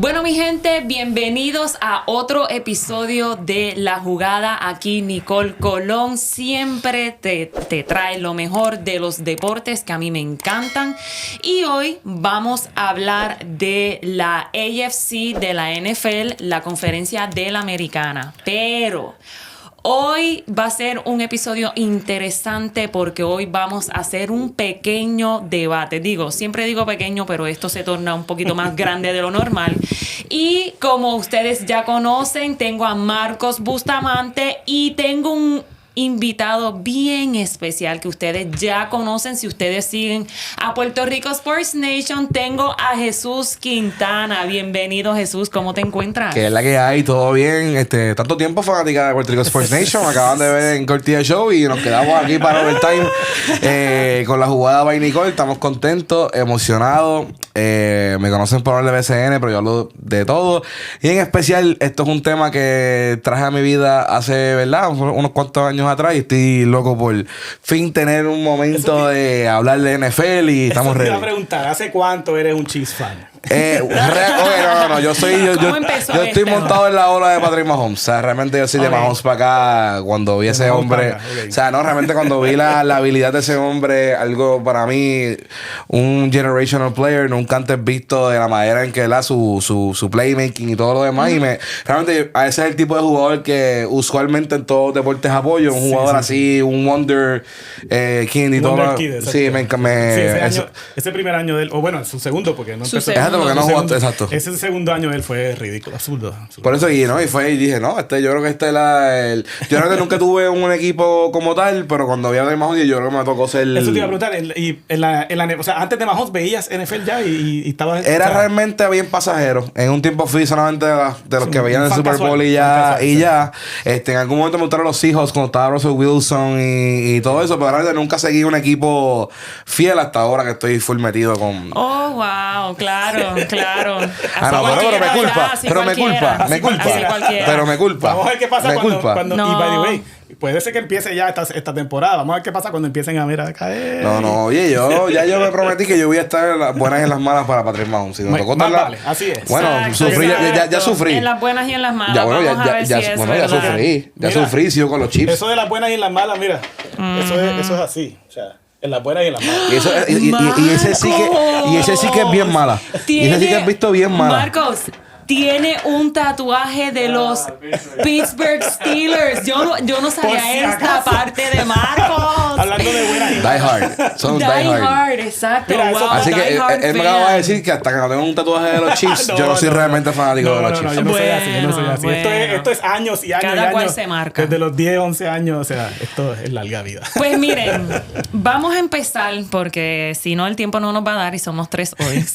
Bueno, mi gente, bienvenidos a otro episodio de La Jugada. Aquí Nicole Colón siempre te trae lo mejor de los deportes que a mí me encantan. Y hoy vamos a hablar de la AFC de la NFL, la Conferencia de la Americana. Pero hoy va a ser un episodio interesante porque hoy vamos a hacer un pequeño debate. Siempre digo pequeño, pero esto se torna un poquito más grande de lo normal. Y como ustedes ya conocen, tengo a Marcos Bustamante y tengo un invitado bien especial que ustedes ya conocen. Si ustedes siguen a Puerto Rico Sports Nation, tengo a Jesús Quintana. Bienvenido, Jesús. ¿Cómo te encuentras? Que es la que hay, todo bien. Tanto tiempo fanática de Puerto Rico Sports Nation. Acaban de ver en Cortilla Show y nos quedamos aquí para overtime con la jugada by Nicole. Estamos contentos, emocionados. Me conocen por el BCN, pero yo hablo de todo. Y en especial, esto es un tema que traje a mi vida hace, ¿verdad? Unos cuantos años atrás y estoy loco por fin tener un momento de hablar de NFL y estamos ready. Te iba a preguntar, ¿hace cuánto eres un Chiefs fan? No. Yo estoy montado en la ola de Patrick Mahomes. O sea, realmente yo soy de Mahomes para acá. Cuando vi ese hombre, o sea, no, realmente cuando vi la habilidad de ese hombre, algo para mí, un generational player, nunca antes visto de la manera en que él su playmaking y todo lo demás. Y realmente ese es el tipo de jugador que usualmente en todos los deportes apoyo. Un jugador así, un Wonder Kid y todo. Sí, ese primer año de él, o bueno, su segundo, porque no empezó. Porque no jugaste, exacto. Ese segundo año de él fue ridículo, absurdo. Por eso, y dije, no, yo creo que yo creo que nunca tuve un equipo como tal, pero cuando vi a Mahomes, yo creo que me tocó ser. Eso te iba a preguntar, o sea, antes de Mahomes veías NFL ya y estabas. Era realmente bien pasajero. En un tiempo fui solamente de los que veían el Super Bowl y ya. En algún momento me gustaron los Seahawks cuando estaba Russell Wilson y todo eso, pero realmente nunca seguí un equipo fiel hasta ahora que estoy full metido con. Oh, wow, claro. Pero me culpa. Vamos a ver qué pasa cuando no. Y by the way, puede ser que empiece ya esta temporada. Vamos a ver qué pasa cuando empiecen a caer. No, oye, yo me prometí que yo voy a estar en las buenas y en las malas para Patrick Mahomes. Si me tocó vale, así es. Bueno, sufrí, ya sufrí. En las buenas y en las malas. Ya sufrí, sigo con los chips. Eso de las buenas y en las malas, mira, eso es así. O sea, en las buenas y en las malas. Y ese sí que es bien mala. Y ese sí que es visto bien mala. Marcos tiene un tatuaje de los Pittsburgh Steelers. Yo no sabía esta parte de Marcos. Hablando de buenas y Die Hard. Son Die Hard. Exacto. Mira, wow, así que él me acaba de decir que hasta que no tengo un tatuaje de los Chiefs, yo no soy realmente fanático de los Chiefs. Yo no soy así. Esto es años y años. Cada cual se marca. Desde los 10, 11 años. O sea, esto es larga vida. Pues miren, vamos a empezar porque si no el tiempo no nos va a dar y somos 3 hoy.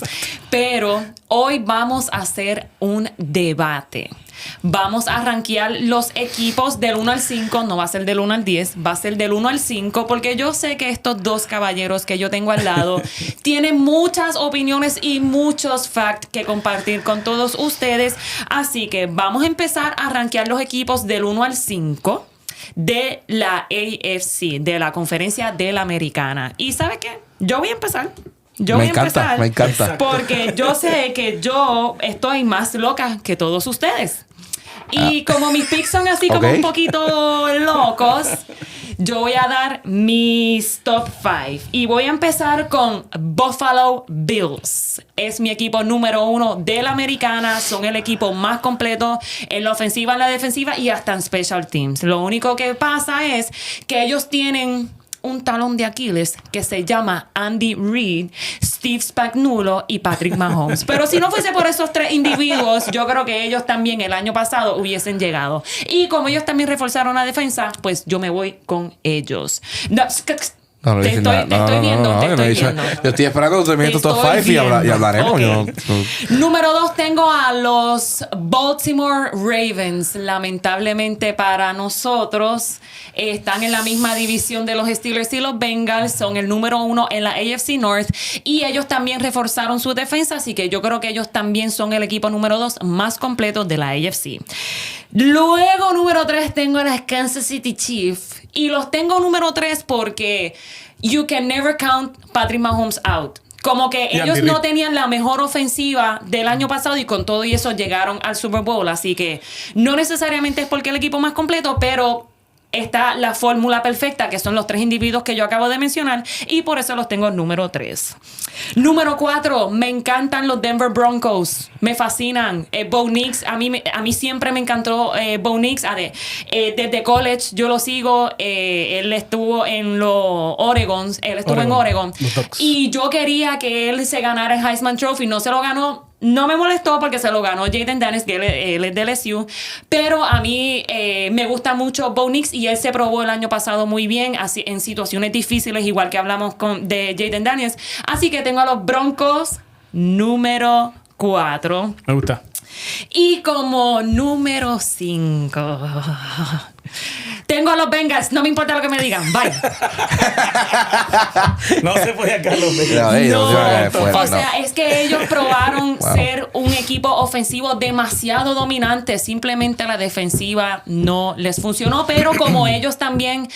Pero hoy vamos a hacer un debate. Vamos a rankear los equipos del 1 al 5. No va a ser del 1 al 10, va a ser del 1 al 5, porque yo sé que estos dos caballeros que yo tengo al lado tienen muchas opiniones y muchos facts que compartir con todos ustedes. Así que vamos a empezar a rankear los equipos del 1 al 5 de la AFC, de la Conferencia de la Americana. ¿Y sabe qué? Yo voy a empezar. Me encanta. Porque yo sé que yo estoy más loca que todos ustedes. Y como mis picks son así como un poquito locos, yo voy a dar mis top 5. Y voy a empezar con Buffalo Bills. Es mi equipo número 1 de la Americana. Son el equipo más completo en la ofensiva, en la defensiva y hasta en special teams. Lo único que pasa es que ellos tienen un talón de Aquiles que se llama Andy Reid, Steve Spagnuolo y Patrick Mahomes. Pero si no fuese por esos 3 individuos, yo creo que ellos también el año pasado hubiesen llegado. Y como ellos también reforzaron la defensa, pues yo me voy con ellos. Te estoy viendo. Yo estoy esperando que tú termines tu top 5 y hablaremos. Okay. Número 2 tengo a los Baltimore Ravens. Lamentablemente para nosotros están en la misma división de los Steelers y los Bengals. Son el número 1 en la AFC North y ellos también reforzaron su defensa, así que yo creo que ellos también son el equipo número 2 más completo de la AFC. Luego, número 3, tengo a las Kansas City Chiefs. Y los tengo número 3 porque you can never count Patrick Mahomes out. como que ellos no tenían la mejor ofensiva del año pasado y con todo y eso llegaron al Super Bowl. Así que no necesariamente es porque el equipo más completo, pero está la fórmula perfecta, que son los 3 individuos que yo acabo de mencionar, y por eso los tengo número 3. Número 4, me encantan los Denver Broncos. Me fascinan. Bo Nix, a mí siempre me encantó Bo Nix. Desde college yo lo sigo. Él estuvo en los Oregon. Él estuvo en Oregon. Y yo quería que él se ganara el Heisman Trophy. No se lo ganó. No me molestó porque se lo ganó Jayden Daniels, que él es de LSU. Pero a mí me gusta mucho Bo Nix y él se probó el año pasado muy bien así, en situaciones difíciles, igual que hablamos de Jayden Daniels. Así que tengo a los Broncos número 4. Me gusta. Y como número 5... tengo a los Bengals. No me importa lo que me digan. Bye. No se puede acá los Bengals. O sea, es que ellos probaron ser un equipo ofensivo demasiado dominante. Simplemente la defensiva no les funcionó. Pero como ellos también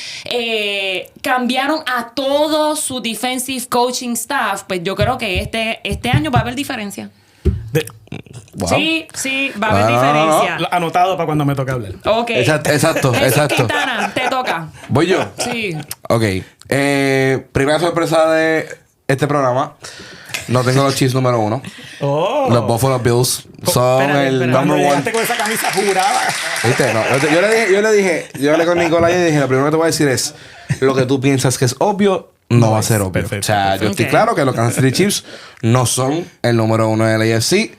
cambiaron a todo su defensive coaching staff, pues yo creo que este año va a haber diferencia. Wow. Sí, va a haber diferencia. No. Anotado para cuando me toque hablar. Ok. Exacto. Quintana, te toca. ¿Voy yo? Sí. Ok. Primera sorpresa de este programa. No tengo los Chiefs número 1. Los Buffalo Bills son el number 1. Con esa camisa jurada. ¿Viste? No, yo hablé con Nicolás y dije, lo primero que te voy a decir es, lo que tú piensas que es obvio, no va a ser obvio. Perfecto, o sea, yo estoy claro que los Kansas City Chiefs no son el número 1 de la AFC,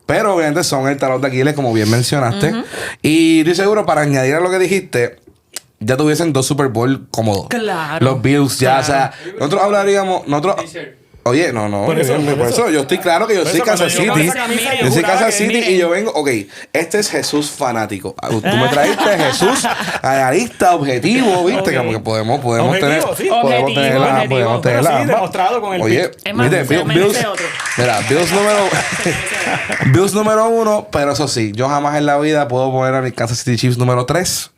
pero obviamente son el talón de Aquiles, como bien mencionaste. Y estoy seguro, para añadir a lo que dijiste, ya tuviesen 2 Super Bowl cómodos. Claro. Los Bills ya, o sea, nosotros hablaríamos... Oye, no. Por eso yo estoy claro que yo soy Kansas City. Yo soy Kansas City y yo vengo... Ok, este es Jesús fanático. Tú me trajiste a Jesús analista, objetivo, ¿viste? Okay. Como que podemos tener... Sí. Podemos tenerla. Sí, demostrado con el Oye, Bills número 1, pero eso sí, yo jamás en la vida puedo poner a mi Kansas City Chiefs número 3.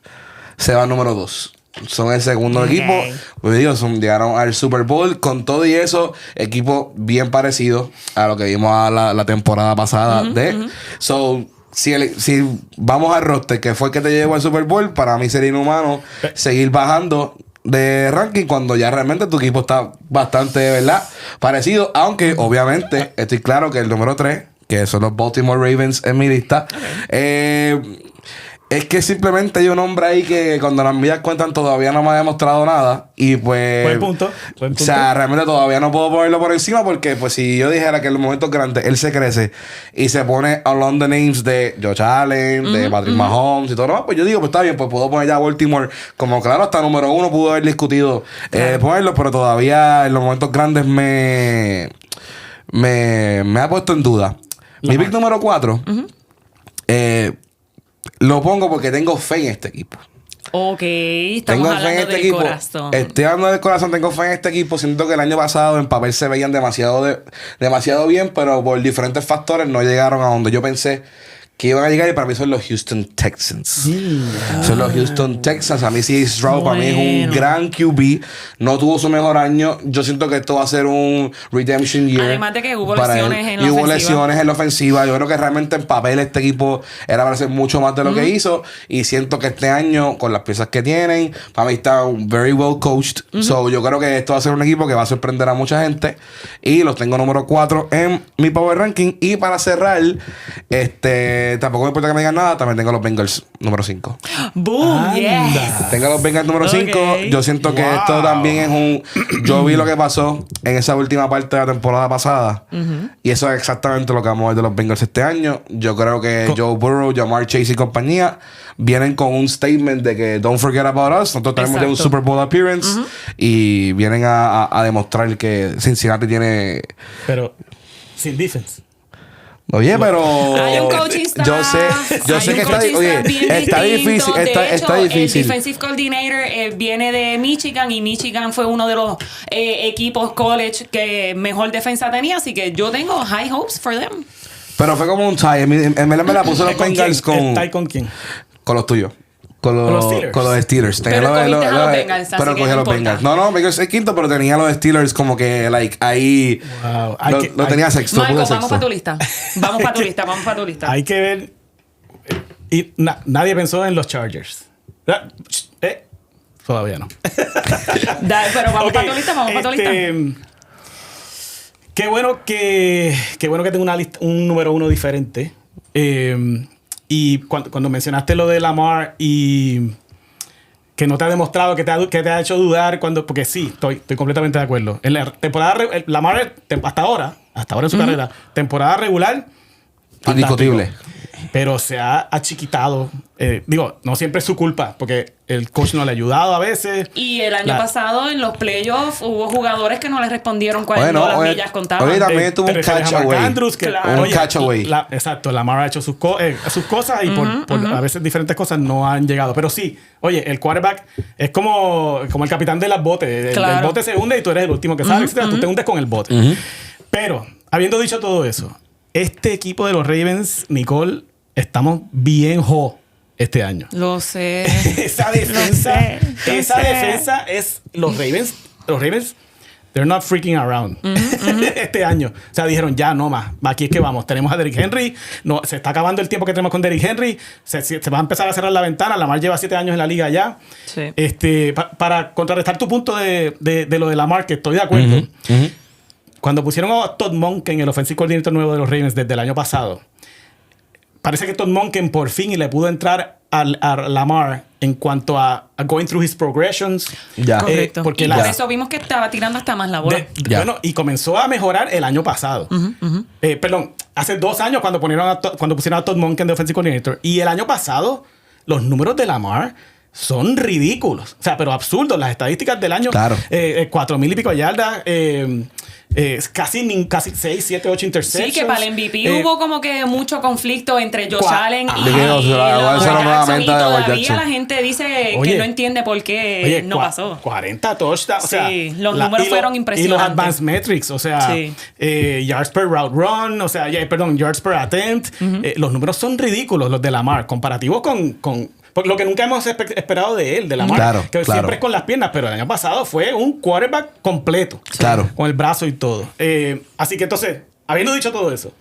Se va número 2. Son el segundo equipo. Pues digo, llegaron al Super Bowl. Con todo y eso, equipo bien parecido a lo que vimos a la temporada pasada. So, si vamos al roster, que fue el que te llevó al Super Bowl, para mí sería inhumano seguir bajando de ranking cuando ya realmente tu equipo está bastante, ¿verdad?, parecido. Aunque, obviamente, estoy claro que el número 3, que son los Baltimore Ravens en mi lista, es que simplemente hay un hombre ahí que cuando las mías cuentan todavía no me ha demostrado nada. Y pues... Buen punto. O sea, realmente todavía no puedo ponerlo por encima porque pues si yo dijera que en los momentos grandes él se crece y se pone along the names de Josh Allen, de Patrick Mahomes y todo, no, pues yo digo, pues está bien, pues puedo poner ya a Baltimore como claro, hasta número 1 pudo haber discutido ponerlo, pero todavía en los momentos grandes me ha puesto en duda. Mi pick número 4 lo pongo porque tengo fe en este equipo. Ok, estamos hablando del corazón. Estoy hablando del corazón, tengo fe en este equipo. Siento que el año pasado en papel se veían demasiado bien, pero por diferentes factores no llegaron a donde yo pensé que iban a llegar, y para mí son los Houston Texans. Son los Houston Texans. A mí C.J. Stroud para mí es un gran QB. No tuvo su mejor año. Yo siento que esto va a ser un redemption year. Además de que hubo lesiones en la ofensiva. Hubo lesiones en la ofensiva. Yo creo que realmente en papel este equipo era para hacer mucho más de lo que hizo. Y siento que este año, con las piezas que tienen, para mí está very well coached. So yo creo que esto va a ser un equipo que va a sorprender a mucha gente. Y los tengo número 4 en mi power ranking. Y para cerrar, tampoco me importa que me digan nada. También tengo los Bengals número 5. ¡Boom! Yes. Tengo los Bengals número 5. Yo siento que esto también es un... Yo vi lo que pasó en esa última parte de la temporada pasada. Y eso es exactamente lo que vamos a ver de los Bengals este año. Yo creo que Joe Burrow, Jamar Chase y compañía vienen con un statement de que don't forget about us. Nosotros tenemos un Super Bowl appearance. Y vienen a demostrar que Cincinnati tiene... Pero sin defense. Oye, pero hay un coaching staff, yo sé que está difícil, está difícil. El defensive coordinator viene de Michigan y Michigan fue uno de los equipos college que mejor defensa tenía, así que yo tengo high hopes for them. Pero fue como un tie. Me la puse los Bengals con... ¿El tie con quién? Con los tuyos. Con los Steelers. Pero cogiste a los Bengals, pero cogí a los Bengals. No, me quedé quinto, pero tenía a los Steelers como que, ahí... Wow. Lo tenía sexto. Marco, vamos para tu lista. Vamos para tu lista. Hay que ver... Y nadie pensó en los Chargers. Todavía no. Pero vamos para tu lista, Qué bueno que tengo una lista, un número uno diferente. Y cuando mencionaste lo de Lamar y que no te ha demostrado, que te ha hecho dudar, porque sí, estoy completamente de acuerdo. En la temporada, Lamar hasta ahora en su carrera, temporada regular, indiscutible. Pero se ha achiquitado. No siempre es su culpa, porque el coach no le ha ayudado a veces. Y el año pasado en los playoffs hubo jugadores que no le respondieron cuando las millas contaban. Hoy también tuvo un catch away. Un catch away. Exacto, Lamar ha hecho sus cosas y por a veces diferentes cosas no han llegado. Pero sí, oye, el quarterback es como el capitán de las botes. El bote se hunde y tú eres el último que sale. Tú te hundes con el bote. Pero, habiendo dicho todo eso, este equipo de los Ravens, Nicole, estamos bien este año. Lo sé. Esa defensa es los Ravens, they're not freaking around este año. O sea, dijeron, ya no más. Aquí es que vamos. Tenemos a Derrick Henry. No, se está acabando el tiempo que tenemos con Derrick Henry. Se va a empezar a cerrar la ventana. Lamar lleva 7 años en la liga ya. Sí. Para contrarrestar tu punto de lo de Lamar, que estoy de acuerdo. Cuando pusieron a Todd Monken, el offensive coordinator nuevo de los Ravens desde el año pasado, parece que Todd Monken por fin le pudo entrar a Lamar en cuanto a going through his progressions. Correcto. Porque por eso vimos que estaba tirando hasta más la bola. Bueno, y comenzó a mejorar el año pasado. Perdón, hace 2 años cuando pusieron a Todd Monken de offensive coordinator. Y el año pasado, los números de Lamar son ridículos. O sea, pero absurdos. Las estadísticas del año. Claro. 4,000 y pico yardas. Casi 6, 7, 8 interceptions. Sí, que para el MVP hubo como que mucho conflicto entre Josh Allen y todavía la gente dice que no entiende por qué no pasó. 40 touchdowns. O sea, los números fueron impresionantes. Y los advanced metrics, o sea, yards per route run, o sea, yards per attempt. Los números son ridículos, los de Lamar, comparativos con lo que nunca hemos esperado de él, de Lamar, que siempre es con las piernas, pero el año pasado fue un quarterback completo, con el brazo y todo. Así que entonces, habiendo dicho todo eso,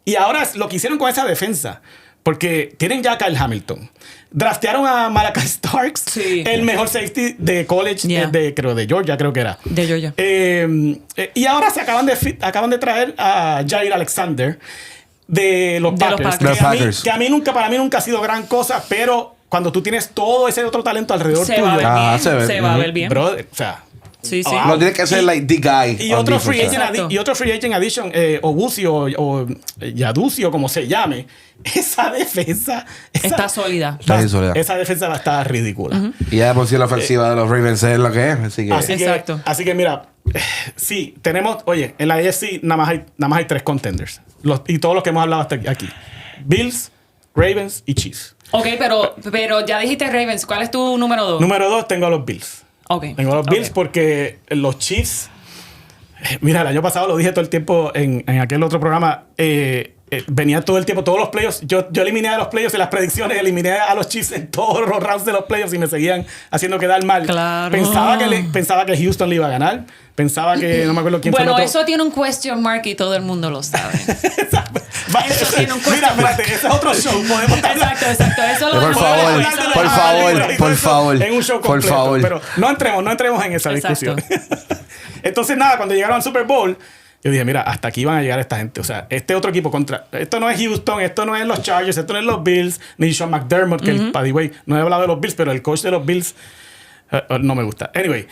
y ahora lo que hicieron con esa defensa, porque tienen ya a Kyle Hamilton, draftearon a Malachi Starks, el mejor safety de college de Georgia, creo que era. De Georgia. Y ahora se acaban de traer a Jair Alexander de los Packers. Que para mí nunca ha sido gran cosa, pero cuando tú tienes todo ese otro talento alrededor tuyo, se va a ver bien. Brother, o sea, sí. No tiene que ser like the guy. Y otro free agent addition, Obusi o Yadusi o como se llame, esa defensa está sólida. Esa defensa va a estar ridícula. Y ya de por sí la ofensiva de los Ravens es lo que es. Así que mira, sí, tenemos, oye, en la AFC nada más hay 3 contenders. Y todos los que hemos hablado hasta aquí. Bills, Ravens y Chiefs. Ok, pero ya dijiste Ravens. ¿Cuál es tu número 2? Número 2 tengo a los Bills. Tengo a los Bills porque los Chiefs... Mira, el año pasado lo dije todo el tiempo en aquel otro programa. Venía todo el tiempo, todos los playoffs. Yo eliminé a los playoffs en las predicciones, eliminé a los Chiefs en todos los rounds de los playoffs y me seguían haciendo quedar mal. Claro. Pensaba que Houston le iba a ganar. Pensaba que no me acuerdo quién fue el otro. Eso tiene un question mark y todo el mundo lo sabe. Eso tiene un question mark. Ese es otro show. Exacto. Eso lo por favor. En un show completo. Por favor. Pero no entremos en esa discusión. Entonces, nada, cuando llegaron al Super Bowl, yo dije, mira, hasta aquí van a llegar esta gente. O sea, este otro equipo esto no es Houston, esto no es los Chargers, esto no es los Bills, ni Sean McDermott, que by the way, no he hablado de los Bills, pero el coach de los Bills no me gusta. Anyway,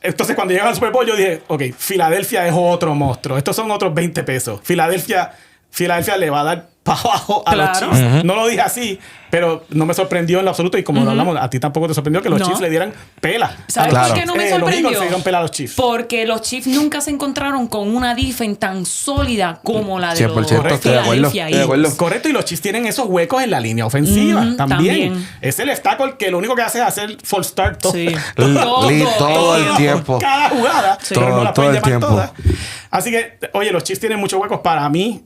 entonces cuando llegaron al Super Bowl, yo dije, ok, Filadelfia es otro monstruo. Estos son otros 20 pesos. Filadelfia le va a dar para abajo a los Chiefs. No lo dije así, pero no me sorprendió en lo absoluto. Y como lo hablamos, a ti tampoco te sorprendió que los Chiefs le dieran pela. ¿Sabes por qué no me sorprendió? Los Eagles le dieron pela a los Chiefs. Porque los Chiefs nunca se encontraron con una defensa tan sólida como la de 100%, los Philadelphia Eagles. Correcto, y los Chiefs tienen esos huecos en la línea ofensiva también. Es el obstáculo que lo único que hace es hacer false start todo el tiempo. Cada jugada, pero no la pueden llevar tiempo. todas. Así que, oye, los Chiefs tienen muchos huecos para mí.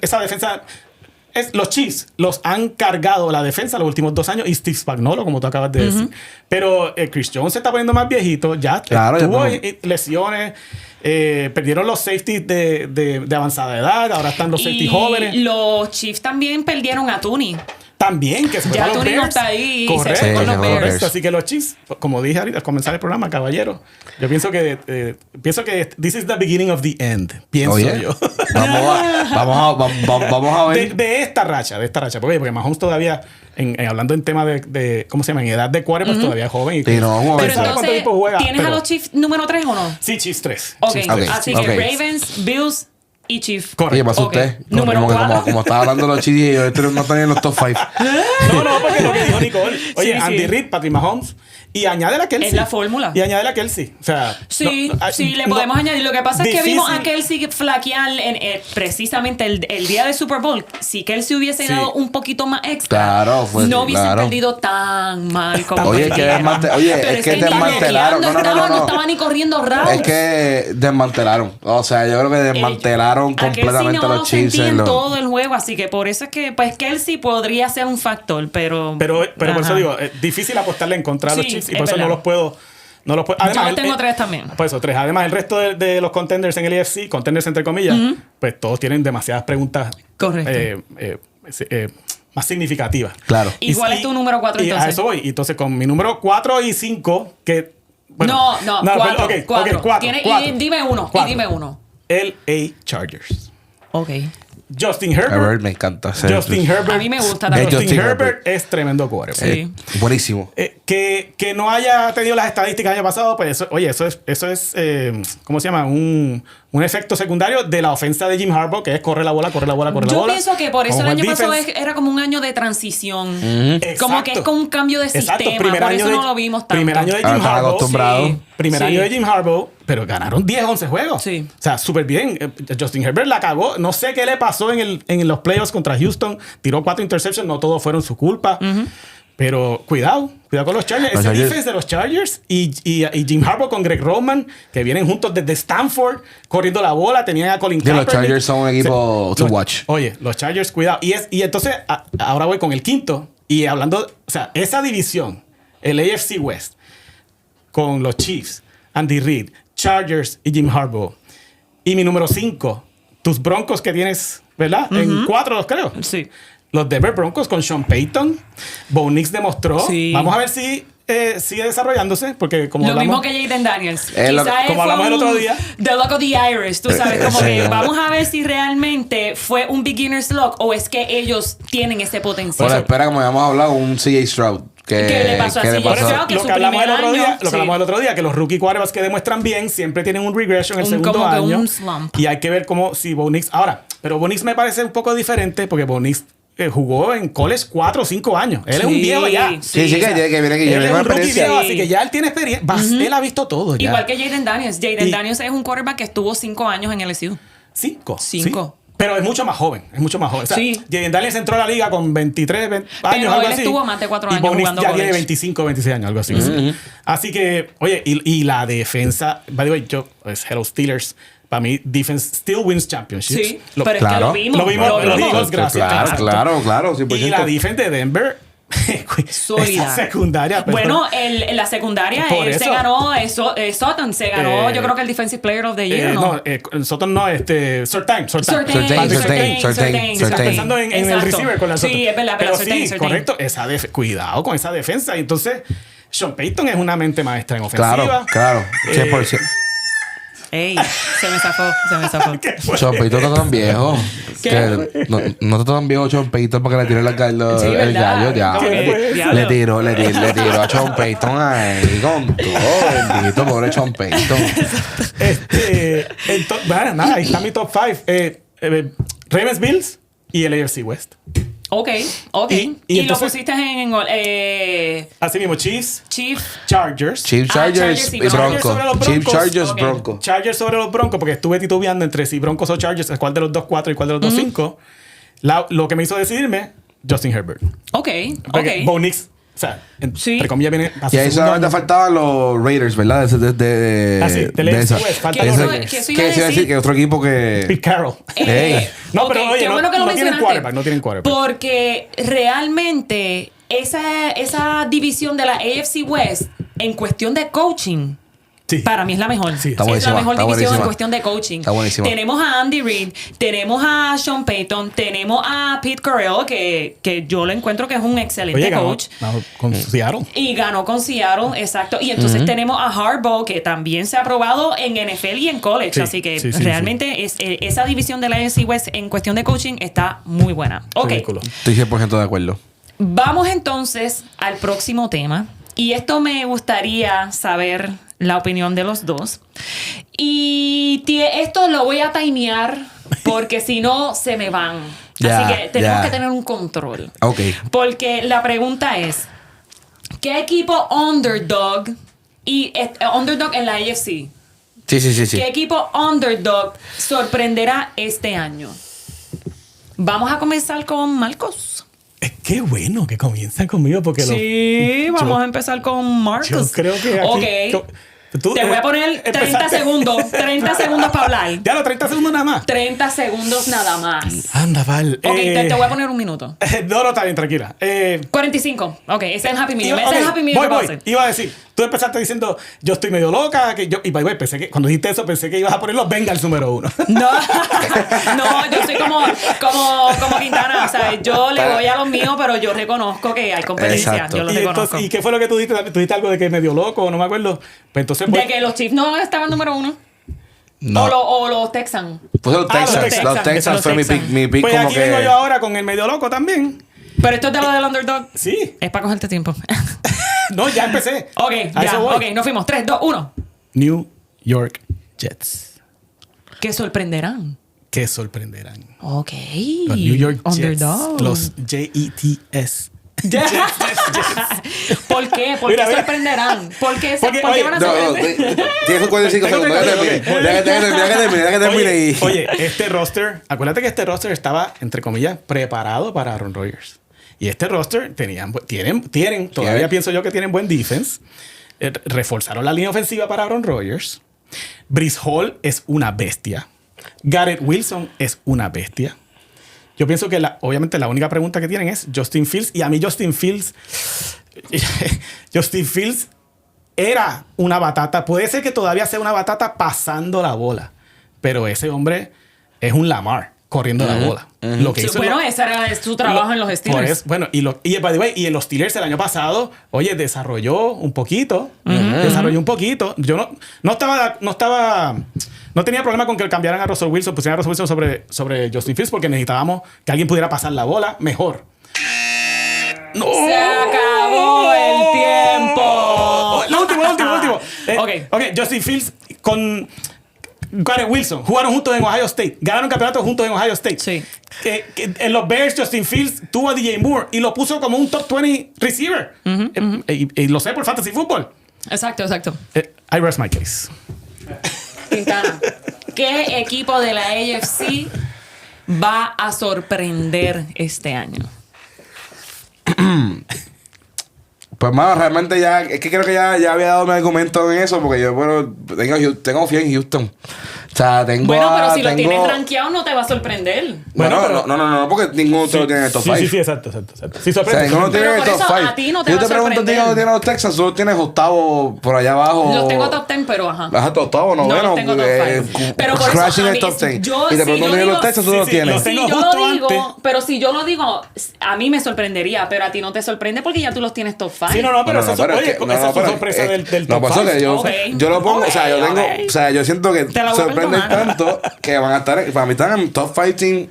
Esa defensa los Chiefs los han cargado la defensa los últimos 2 años y Steve Spagnuolo, como tú acabas de decir. Pero Chris Jones se está poniendo más viejito, ya tuvo lesiones, perdieron los safeties de avanzada edad, ahora están los safeties jóvenes. Los Chiefs también perdieron a Tooney. También, que se fue a los Tony Bears. No está ahí. Correcto, Se fue con los Bears. Así que los Chiefs, como dije ahorita al comenzar el programa, caballero, yo pienso que this is the beginning of the end. Pienso yo. Vamos a ver. De esta racha. Porque Mahomes todavía, hablando en tema de ¿cómo se llama? En edad de quarterback, pues todavía es joven. Sí, no, pero entonces, ¿tienes a los Chiefs número 3 o no? Sí, Chiefs 3. Okay. Así que Ravens, Bills y Chiefs. Oye, pasó usted. Número 4. Como estaba hablando de los Chiefs y yo no tenía en los top 5. No, porque lo que dijo Nicole. Oye, Andy Reid, Patrick Mahomes. Y añade a Kelsey. Es la fórmula. Y añade a Kelsey. O sea, sí, le podemos añadir. Lo que pasa es que vimos a Kelsey flaquear precisamente el día del Super Bowl. Si Kelsey hubiese dado un poquito más extra, no hubiesen perdido tan mal como Oye, es que desmantelaron. No estaba ni corriendo routes. Es que desmantelaron. O sea, yo creo que desmantelaron completamente a los Chiefs en todo el juego. Así que por eso es que pues Kelsey podría ser un factor, pero por eso digo, es difícil apostarle en contra de los Chiefs y por eso no los puedo. Además, yo tengo 3 también. Por eso, 3. Además, el resto de los contenders en el AFC, contenders entre comillas, pues todos tienen demasiadas preguntas. Correcto. Más significativas. Claro. ¿Y cuál es tu número 4 entonces? A eso voy. Entonces, con mi número 4 y 5, que... Bueno, no, 4. Okay, 4. Y dime uno. LA Chargers. Ok. Justin Herbert. Me encanta. Justin Herbert. A mí me gusta también. Justin Herbert es tremendo quarterback. Sí. Buenísimo. Que no haya tenido las estadísticas el año pasado, pues eso es ¿cómo se llama? Un efecto secundario de la ofensa de Jim Harbaugh, que es corre la bola. Yo pienso que por eso el año pasado era como un año de transición. Como que es como un cambio de sistema. Por eso no lo vimos tanto. Primer año de Jim Harbaugh. Primer año de Jim Harbaugh, pero ganaron 10, 11 juegos. Sí. O sea, súper bien. Justin Herbert la cagó. No sé qué le pasó en los playoffs contra Houston. Tiró 4 interceptions. No todos fueron su culpa. Pero cuidado con los Chargers. Ese defense de los Chargers y Jim Harbaugh con Greg Roman, que vienen juntos desde Stanford, corriendo la bola. Tenían a Colin Kaepernick. Los Chargers son un equipo to watch. Oye, los Chargers, cuidado. Y entonces, ahora voy con el quinto. Y hablando, o sea, esa división, el AFC West, con los Chiefs, Andy Reid, Chargers y Jim Harbaugh. Y mi número 5, tus Broncos que tienes, ¿verdad? En 4 los creo. Sí. Los Denver Broncos con Sean Payton. Bo Nix demostró. Sí. Vamos a ver si sigue desarrollándose. Porque como lo hablamos, mismo que Jayden Daniels. como hablamos el otro día. The luck of the Irish. Tú sabes, como que vamos a ver si realmente fue un beginner's luck o es que ellos tienen ese potencial. Bueno, espera, como habíamos hablado, un CJ Stroud. ¿Qué le pasó a CJ Stroud? Lo que hablamos el otro día, que los rookie quarterbacks que demuestran bien siempre tienen un regression en el segundo como año. un slump. Y hay que ver cómo si Bo Nix. Ahora, pero Bo Nix me parece un poco diferente porque Bo Nix jugó en college 4 o 5 años. Él es un viejo ya. Sí, que viene aquí. Él es un rookie viejo, así que ya él tiene experiencia. Él ha visto todo ya. Igual que Jayden Daniels. Jayden Daniels es un quarterback que estuvo 5 años en LSU. 5. Sí. Pero es mucho más joven. O sea, sí. Jayden Daniels entró a la liga con 23 años, pero algo él así. estuvo más de 4 años y Bo jugando ya college. tiene 25, 26 años, algo así. Así que, oye, y la defensa, by the way, Hello Steelers. Para mí, defense still wins championships. Sí, pero es que lo vimos. Los Eagles, gracias. Claro. 100%. Y la defensa de Denver, sólida. Esa secundaria. Bueno, la secundaria, se ganó, Sutton se ganó, yo creo que el Defensive Player of the Year, ¿no? Sutton no, Surtain. Estás pensando en el receiver con la Sutton. Sí, es verdad, pero sí, correcto. Cuidado con esa defensa. Y entonces, Sean Payton es una mente maestra en ofensiva. Claro, 100%. Ey, se me zafó. Sean Payton está tan viejo. No está tan viejo Sean Payton para que le tire el gallo. Ya. Le tiró a Sean Payton ahí con todo. Bendito, pobre Sean Payton. Bueno, nada, ahí está mi top 5. Ravens, Bills y el AFC West. Ok. Y entonces, lo pusiste en así mismo, Chiefs, Chargers y Broncos. Broncos. Chargers sobre los Broncos, porque estuve titubeando entre si Broncos o Chargers, cuál de los 2-4 y cuál de los 2-5. Lo que me hizo decidirme, Justin Herbert. Ok. Bo Nix O sea, entre comillas viene y ahí solamente faltaban los Raiders, ¿verdad? Sí, del AFC West. Falta los Raiders. ¿Qué iba a decir? Que otro equipo que... Pete Carroll. No, pero oye, no tienen quarterback. No tienen quarterback. Porque realmente esa división de la AFC West en cuestión de coaching... Sí. Para mí es la mejor. Sí, es la mejor división en cuestión de coaching. Está buenísimo. Tenemos a Andy Reid, tenemos a Sean Payton, tenemos a Pete Carroll, que yo lo encuentro que es un excelente coach. Ganó con Seattle. Y ganó con Seattle, exacto. Y entonces tenemos a Harbaugh, que también se ha probado en NFL y en college. Sí, así que realmente esa división de la AFC West en cuestión de coaching está muy buena. Ok. Estoy 100% de acuerdo. Vamos entonces al próximo tema. Y esto me gustaría saber la opinión de los dos. Y esto lo voy a timear porque si no se me van. Así que tenemos que tener un control. Ok. Porque la pregunta es, ¿qué equipo underdog en la AFC? Sí. ¿Qué equipo underdog sorprenderá este año? Vamos a comenzar con Marcos. Es que bueno que comienzan conmigo porque vamos a empezar con Marcos. Yo creo que aquí... Te voy a poner 30 segundos. 30 segundos para hablar. Ya, 30 segundos nada más. 30 segundos nada más. Anda, Val. Ok, te voy a poner un minuto. No, está bien, tranquila. 45. Ok, ese es el Happy Medium. Ese es el Happy Medium. Voy. Iba a decir, tú empezaste diciendo, yo estoy medio loca. Pensé que, cuando dijiste eso, pensé que ibas a poner los Bengals número 1. No, yo soy como Quintana. O sea, yo le voy a los míos, pero yo reconozco que hay competencia. Exacto. Yo lo reconozco. Entonces, ¿y qué fue lo que tú dijiste? ¿Tú dijiste algo de que medio loco? No me acuerdo. Pues entonces, de que los Chiefs no estaban número 1. No. O los Texans. Pues los Texans fue mi pick. Pues como aquí vengo yo ahora con el medio loco también. Pero esto es de lo del underdog. Sí. Es para cogerte tiempo. No, ya empecé. Ok, nos fuimos. 3, 2, 1. New York Jets. ¿Qué sorprenderán? Los Ok. New York underdog. Jets. Los Jets. ¿Por qué? ¿Por qué sorprenderán? ¿Por qué van a sorprender? Tienes 45 segundos. Deja que termine. Oye, este roster, acuérdate que este roster estaba, entre comillas, preparado para Aaron Rodgers. Y este roster tienen todavía pienso yo que tienen buen defense. Reforzaron la línea ofensiva para Aaron Rodgers. Breece Hall es una bestia. Garrett Wilson es una bestia. Yo pienso que obviamente la única pregunta que tienen es Justin Fields. Y a mí Justin Fields era una batata. Puede ser que todavía sea una batata pasando la bola. Pero ese hombre es un Lamar corriendo la bola. Lo que hizo ese era su trabajo en los Steelers. Y en los Steelers el año pasado, oye, desarrolló un poquito. Desarrolló un poquito. Yo no tenía problema con que cambiaran a Russell Wilson, pusieran a Russell Wilson sobre Justin Fields porque necesitábamos que alguien pudiera pasar la bola mejor. ¡No! ¡Se acabó el tiempo! Lo último. Ok, Justin Fields con Garrett Wilson jugaron juntos en Ohio State. Ganaron campeonatos juntos en Ohio State. Sí. En los Bears, Justin Fields tuvo a DJ Moore y lo puso como un top 20 receiver. Y lo sé por Fantasy Football. Exacto. I rest my case. Quintana, ¿qué equipo de la AFC va a sorprender este año? Pues, mano, realmente es que creo que ya había dado mi argumento en eso, porque yo, tengo fe en Houston. O sea, pero si lo tienes rankeado no te va a sorprender. Bueno, no, porque ninguno te lo tiene en el top 5. Sí, exacto. Sí, sorprende. O sea, ninguno tiene en el top 5. A ti no te va a sorprender. Yo te pregunto, ¿dónde tienes los Texans? Tú los tienes octavo por allá abajo. Los tengo top 10, pero ajá. Ajá, octavo, noveno. No los tengo top 5. Pero por eso, el top 10. Y te pregunto, ¿dónde los Texans? Tú los tienes. Pero si yo lo digo, a mí me sorprendería, pero a ti no te sorprende porque ya tú los tienes top 5. Sí, pero esa es tu sorpresa del top 5. Yo lo pongo, yo siento que sorprenden tanto que van a estar, para mí están en top 5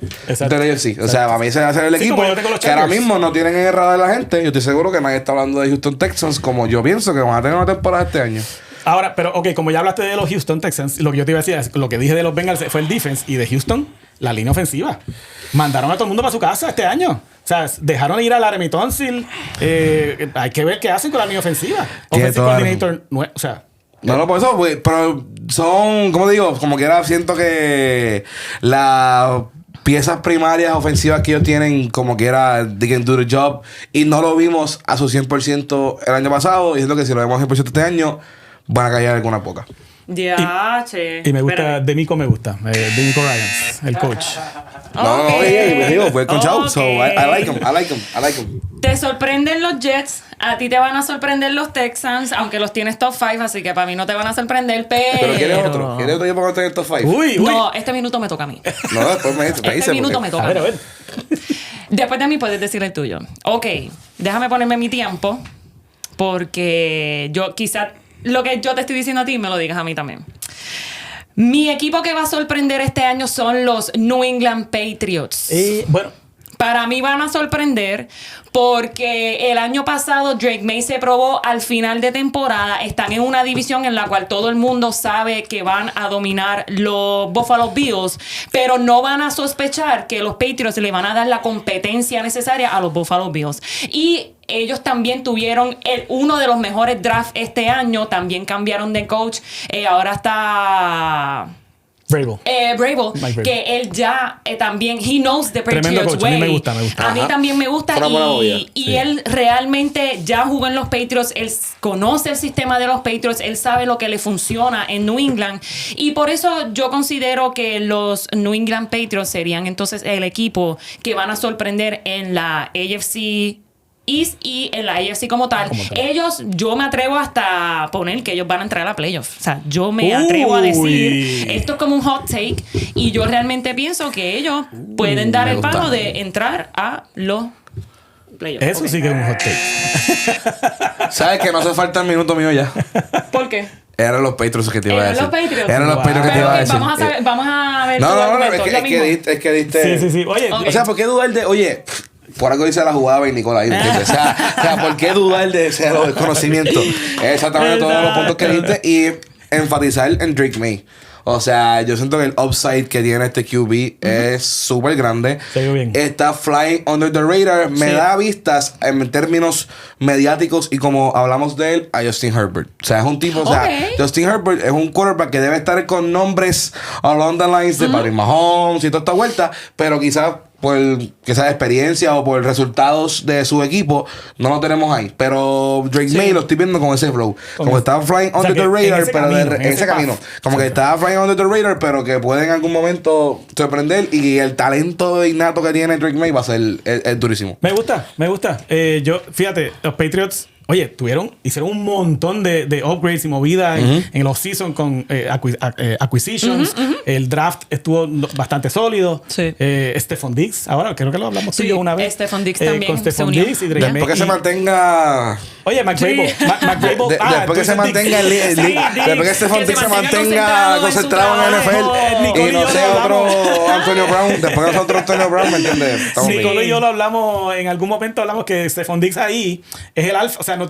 del AFC. O sea, para mí se va a hacer el equipo que ahora mismo no tienen en el radar de la gente. Yo estoy seguro que nadie está hablando de Houston Texans como yo pienso que van a tener una temporada este año. Ahora, pero como ya hablaste de los Houston Texans, lo que yo te iba a decir es, lo que dije de los Bengals fue el defense y de Houston, la línea ofensiva. Mandaron a todo el mundo para su casa este año. O sea, dejaron ir a Laramie Tunsil. Hay que ver qué hacen con la línea ofensiva. Offensive coordinator, o sea... No, por eso, pero son, como digo, como que ahora siento que piezas primarias ofensivas que ellos tienen, como que era, they can do the job. Y no lo vimos a su 100% el año pasado. Y siento que si lo vemos 100% este año, van a callar alguna poca. Ya, che. Y me gusta, Demico me gusta. Demico Ryans, el coach. No, fue con Chau. So I like him. Te sorprenden los Jets. A ti te van a sorprender los Texans, aunque los tienes top 5, así que para mí no te van a sorprender, ¿Pero quieres otro? ¿Quieres otro equipo que esté en el top 5? Uy. No, este minuto me toca a mí. No, después me dice. Este minuto me toca. A ver. Después de mí puedes decir el tuyo. Ok, déjame ponerme mi tiempo, porque yo quizás lo que yo te estoy diciendo a ti me lo digas a mí también. Mi equipo que va a sorprender este año son los New England Patriots. Bueno. Para mí van a sorprender porque el año pasado Drake May se probó al final de temporada. Están en una división en la cual todo el mundo sabe que van a dominar los Buffalo Bills, pero no van a sospechar que los Patriots le van a dar la competencia necesaria a los Buffalo Bills. Y ellos también tuvieron uno de los mejores drafts este año. También cambiaron de coach. Ahora está... Vrabel, que él ya también, he knows the Patriots way. A mí me gusta. A mí también me gusta y él realmente ya jugó en los Patriots, él conoce el sistema de los Patriots, él sabe lo que le funciona en New England y por eso yo considero que los New England Patriots serían entonces el equipo que van a sorprender en la AFC East y en la AFC como tal. Ellos, yo me atrevo hasta a poner que ellos van a entrar a la playoff. O sea, yo me atrevo a decir, esto es como un hot take y yo realmente pienso que ellos pueden dar el palo de entrar a los playoffs. Eso sí que es un hot take. ¿Sabes que no hace falta el minuto mío ya? ¿Por qué? Eran los Patriots que te iba a decir. Eran los Patriots que te iba a decir. Vamos a ver. No, es que diste. Sí. Oye, o sea, ¿por qué dudar de...? Oye... Por algo dice la jugada de Nicolás ahí, ¿me entiendes? O sea, ¿por qué dudar de ese conocimiento? Exactamente todos los puntos que dijiste y enfatizar en Drake May. O sea, yo siento que el upside que tiene este QB es súper grande. Está flying under the radar. Me da vistas en términos mediáticos y como hablamos de él, a Justin Herbert. O sea, es un tipo, o sea, Justin Herbert es un quarterback que debe estar con nombres along the lines de Patrick Mahomes y toda esta vuelta, pero quizás por quizás experiencia o por resultados de su equipo, no lo tenemos ahí. Pero Drake May lo estoy viendo con ese flow. Como estaba flying under the radar, pero en ese camino. Como que estaba flying under the radar, pero que puede en algún momento sorprender. Y el talento innato que tiene Drake May va a ser es durísimo. Me gusta. Fíjate, los Patriots... Oye, hicieron un montón de upgrades y movidas en los seasons con acquisitions. El draft estuvo bastante sólido. Sí. Stephon Diggs, ahora creo que lo hablamos tú y yo una vez. Stephon Diggs también. Con Stephon Diggs y Drake May. Después que se mantenga... Oye, McVable. Después que se mantenga el después que Stephon Diggs se mantenga concentrado en el NFL y no sea otro Antonio Brown. Después que sea otro Antonio Brown, ¿me entiendes? Nicolo y yo lo hablamos, en algún momento hablamos que Stephon Diggs ahí es el alfa, o sea,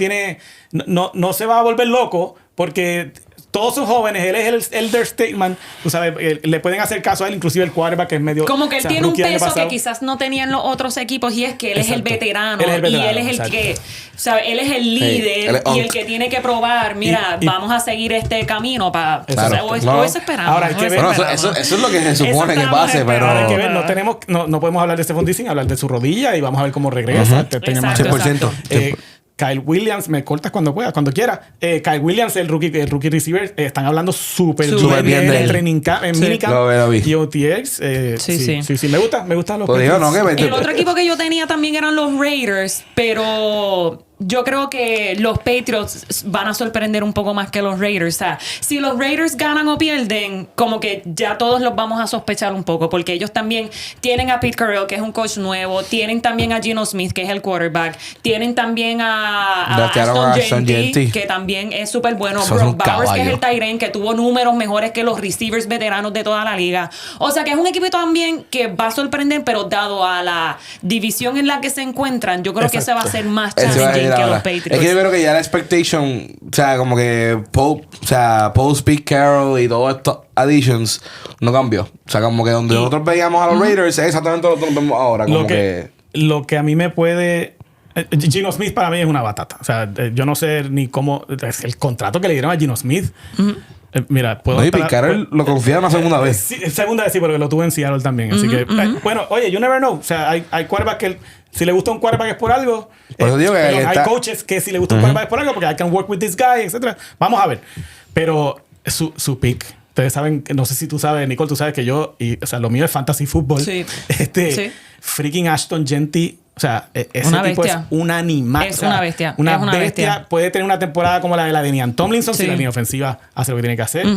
no se va a volver loco porque todos son jóvenes, él es el elder statesman, tú sabes, le pueden hacer caso a él, inclusive el quarterback que es medio... Como que él tiene un peso que quizás no tenían los otros equipos y es que él es el veterano y él es el que, ¿sabes? Él es el líder y el que tiene que probar, mira, vamos a seguir este camino para... O eso esperamos. Ahora hay que ver. Eso es lo que se supone que pase, pero... Ahora hay que ver, no podemos hablar de Stephon Diggs sin hablar de su rodilla y vamos a ver cómo regresa. 100%. Kyle Williams, me cortas cuando puedas, cuando quieras. Kyle Williams, el rookie receiver, están hablando súper bien de training camp, en minicamp y OTX. Sí, me gustan los El otro equipo que yo tenía también eran los Raiders, pero yo creo que los Patriots van a sorprender un poco más que los Raiders. O sea, si los Raiders ganan o pierden, como que ya todos los vamos a sospechar un poco, porque ellos también tienen a Pete Carroll, que es un coach nuevo, tienen también a Geno Smith, que es el quarterback, tienen también a Ashton Jeanty, que también es súper bueno, Brock Bowers, que es el tight end, que tuvo números mejores que los receivers veteranos de toda la liga. O sea, que es un equipo también que va a sorprender, pero dado a la división en la que se encuentran, yo creo que ese va a ser más challenging que los Patriots. Es que yo creo que ya la expectation, o sea, como que post Pete Carroll y todos estos additions no cambió. O sea, como que donde nosotros veíamos a los Raiders es exactamente lo que vemos ahora. Lo que a mí me puede... Geno Smith para mí es una batata. O sea, yo no sé ni cómo... El contrato que le dieron a Geno Smith... Mira, puedo... No, y Carroll lo confía una segunda vez. Sí, segunda vez sí, porque lo tuve en Seattle también. Así que, bueno, oye, you never know. O sea, hay quarterbacks que si le gusta un quarterback es por algo. Por eso digo que hay coaches que si le gusta un quarterback es por algo, porque I can work with this guy, etc. Vamos a ver. Pero su pick... Ustedes saben, no sé si tú sabes, Nicole, tú sabes que o sea, lo mío es fantasy fútbol. Sí. Freaking Ashton Genty, o sea, ese una tipo bestia. es un animal. Es o sea, una bestia. Una es una bestia. Puede tener una temporada como la de Denian Tomlinson, si la línea ofensiva hace lo que tiene que hacer.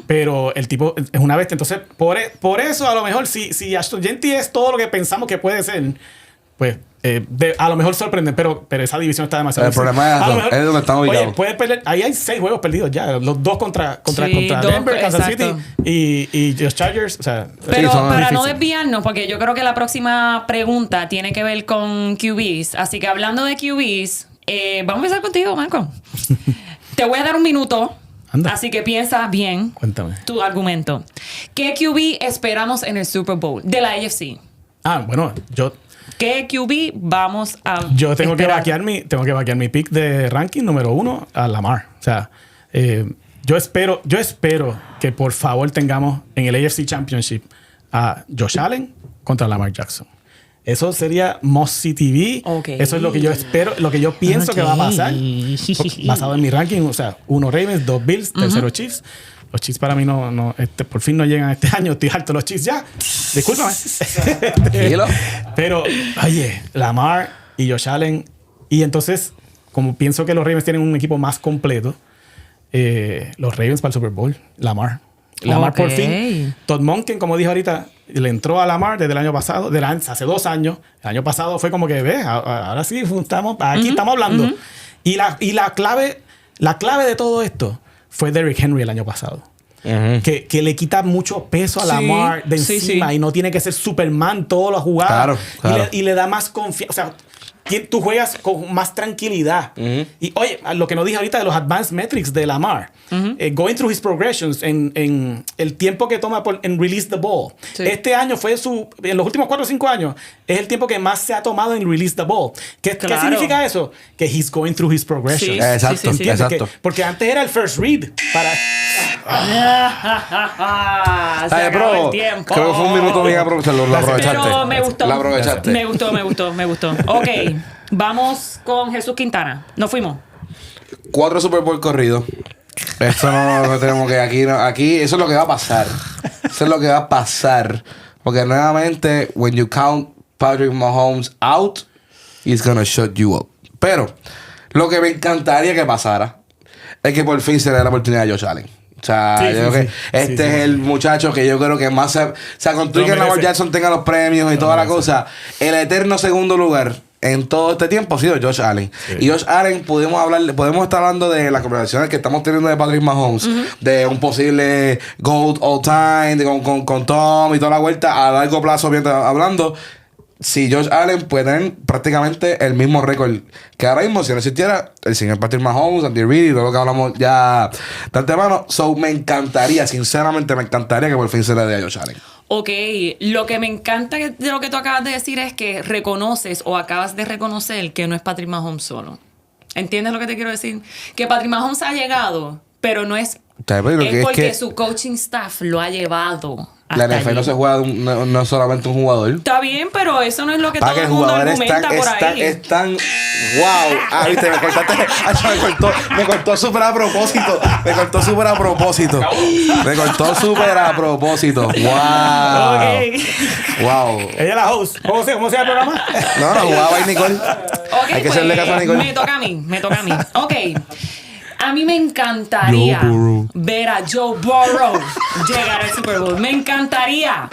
Pero el tipo es una bestia. Entonces, por eso, a lo mejor, si Ashton Genty es todo lo que pensamos que puede ser, pues... a lo mejor sorprenden, pero esa división está demasiado... El problema es donde están ubicados. Oye, puede perder... Ahí hay 6 juegos perdidos ya. Los 2 contra dos, Denver, Kansas City y los Chargers. O sea, pero para difícil. no desviarnos, porque yo creo que la próxima pregunta tiene que ver con QBs. Así que hablando de QBs, vamos a empezar contigo, Marco. Te voy a dar un minuto. Anda. Así que piensa bien. Cuéntame. Tu argumento. ¿Qué QB esperamos en el Super Bowl de la AFC? Bueno, ¿Qué QB vamos a Yo tengo que esperar? vaquear mi pick de ranking número 1 a Lamar. O sea, yo espero que por favor tengamos en el AFC Championship a Josh Allen contra Lamar Jackson. Eso sería must-see TV. Okay. Eso es lo que yo espero, lo que yo pienso que va a pasar. Basado en mi ranking. O sea, 1 Ravens, 2 Bills, 3 Chiefs. Los Chiefs para mí por fin no llegan este año. Estoy harto de los Chiefs ya. Discúlpame. Pero, oye, Lamar y Josh Allen. Y entonces, como pienso que los Ravens tienen un equipo más completo, los Ravens para el Super Bowl, Lamar por fin. Todd Monken, como dije ahorita, le entró a Lamar desde el año pasado, hace 2 años. El año pasado fue como que, ahora sí, estamos hablando. Y la clave de todo esto fue Derrick Henry el año pasado. Que le quita mucho peso a Lamar de encima y no tiene que ser Superman todas las jugadas. Claro. Y le da más confianza. O sea, tú juegas con más tranquilidad. Y oye, lo que nos dije ahorita de los advanced metrics de Lamar, going through his progressions en el tiempo que toma en release the ball. Sí. Este año fue en los últimos 4 o 5 años, es el tiempo que más se ha tomado en release the ball. ¿Qué significa eso? Que he's going through his progressions. Sí. Exacto. Porque antes era el first read para... Se acabó el tiempo. Creo que fue un minuto bien aprovechado. Lo aprovechaste. Pero me gustó. Lo aprovechaste. Me gustó. Ok, vamos con Jesús Quintana. Nos fuimos. 4 Super Bowl corridos. Esto no tenemos que... Aquí eso es lo que va a pasar. Eso es lo que va a pasar. Porque nuevamente, when you count Patrick Mahomes out, he's gonna shut you up. Pero, lo que me encantaría que pasara es que por fin se le dé la oportunidad a Josh Allen. O sea, yo creo que es el muchacho que yo creo que más se construye que Lamar Jackson tenga los premios y toda la cosa. El eterno segundo lugar en todo este tiempo ha sido Josh Allen. Y Josh Allen podemos estar hablando de las conversaciones que estamos teniendo de Patrick Mahomes, de un posible GOAT all time, con Tom y toda la vuelta a largo plazo, bien hablando. Si Josh Allen puede tener prácticamente el mismo récord que ahora mismo, si no existiera el señor Patrick Mahomes, Andy Reid y todo lo que hablamos ya de antemano. Me encantaría, sinceramente me encantaría que por fin se le dé a Josh Allen. Ok, lo que me encanta de lo que tú acabas de decir es que reconoces o acabas de reconocer que no es Patrick Mahomes solo. ¿Entiendes lo que te quiero decir? Que Patrick Mahomes ha llegado, pero no es... Es porque su coaching staff lo ha llevado. La NFL no se juega no solamente un jugador. Está bien, pero eso no es lo que todo el mundo argumenta por ahí. Es tan... ¡Wow! Viste, me cortaste. Me cortó súper a propósito. Me cortó súper a propósito. ¡Wow! Okay. ¡Wow! Ella es la host. ¿Cómo se llama el programa? No, jugaba ahí Nicole. Okay, hay que hacerle caso a Nicole. Me toca a mí. Ok. A mí me encantaría ver a Joe Burrow llegar al Super Bowl. Me encantaría.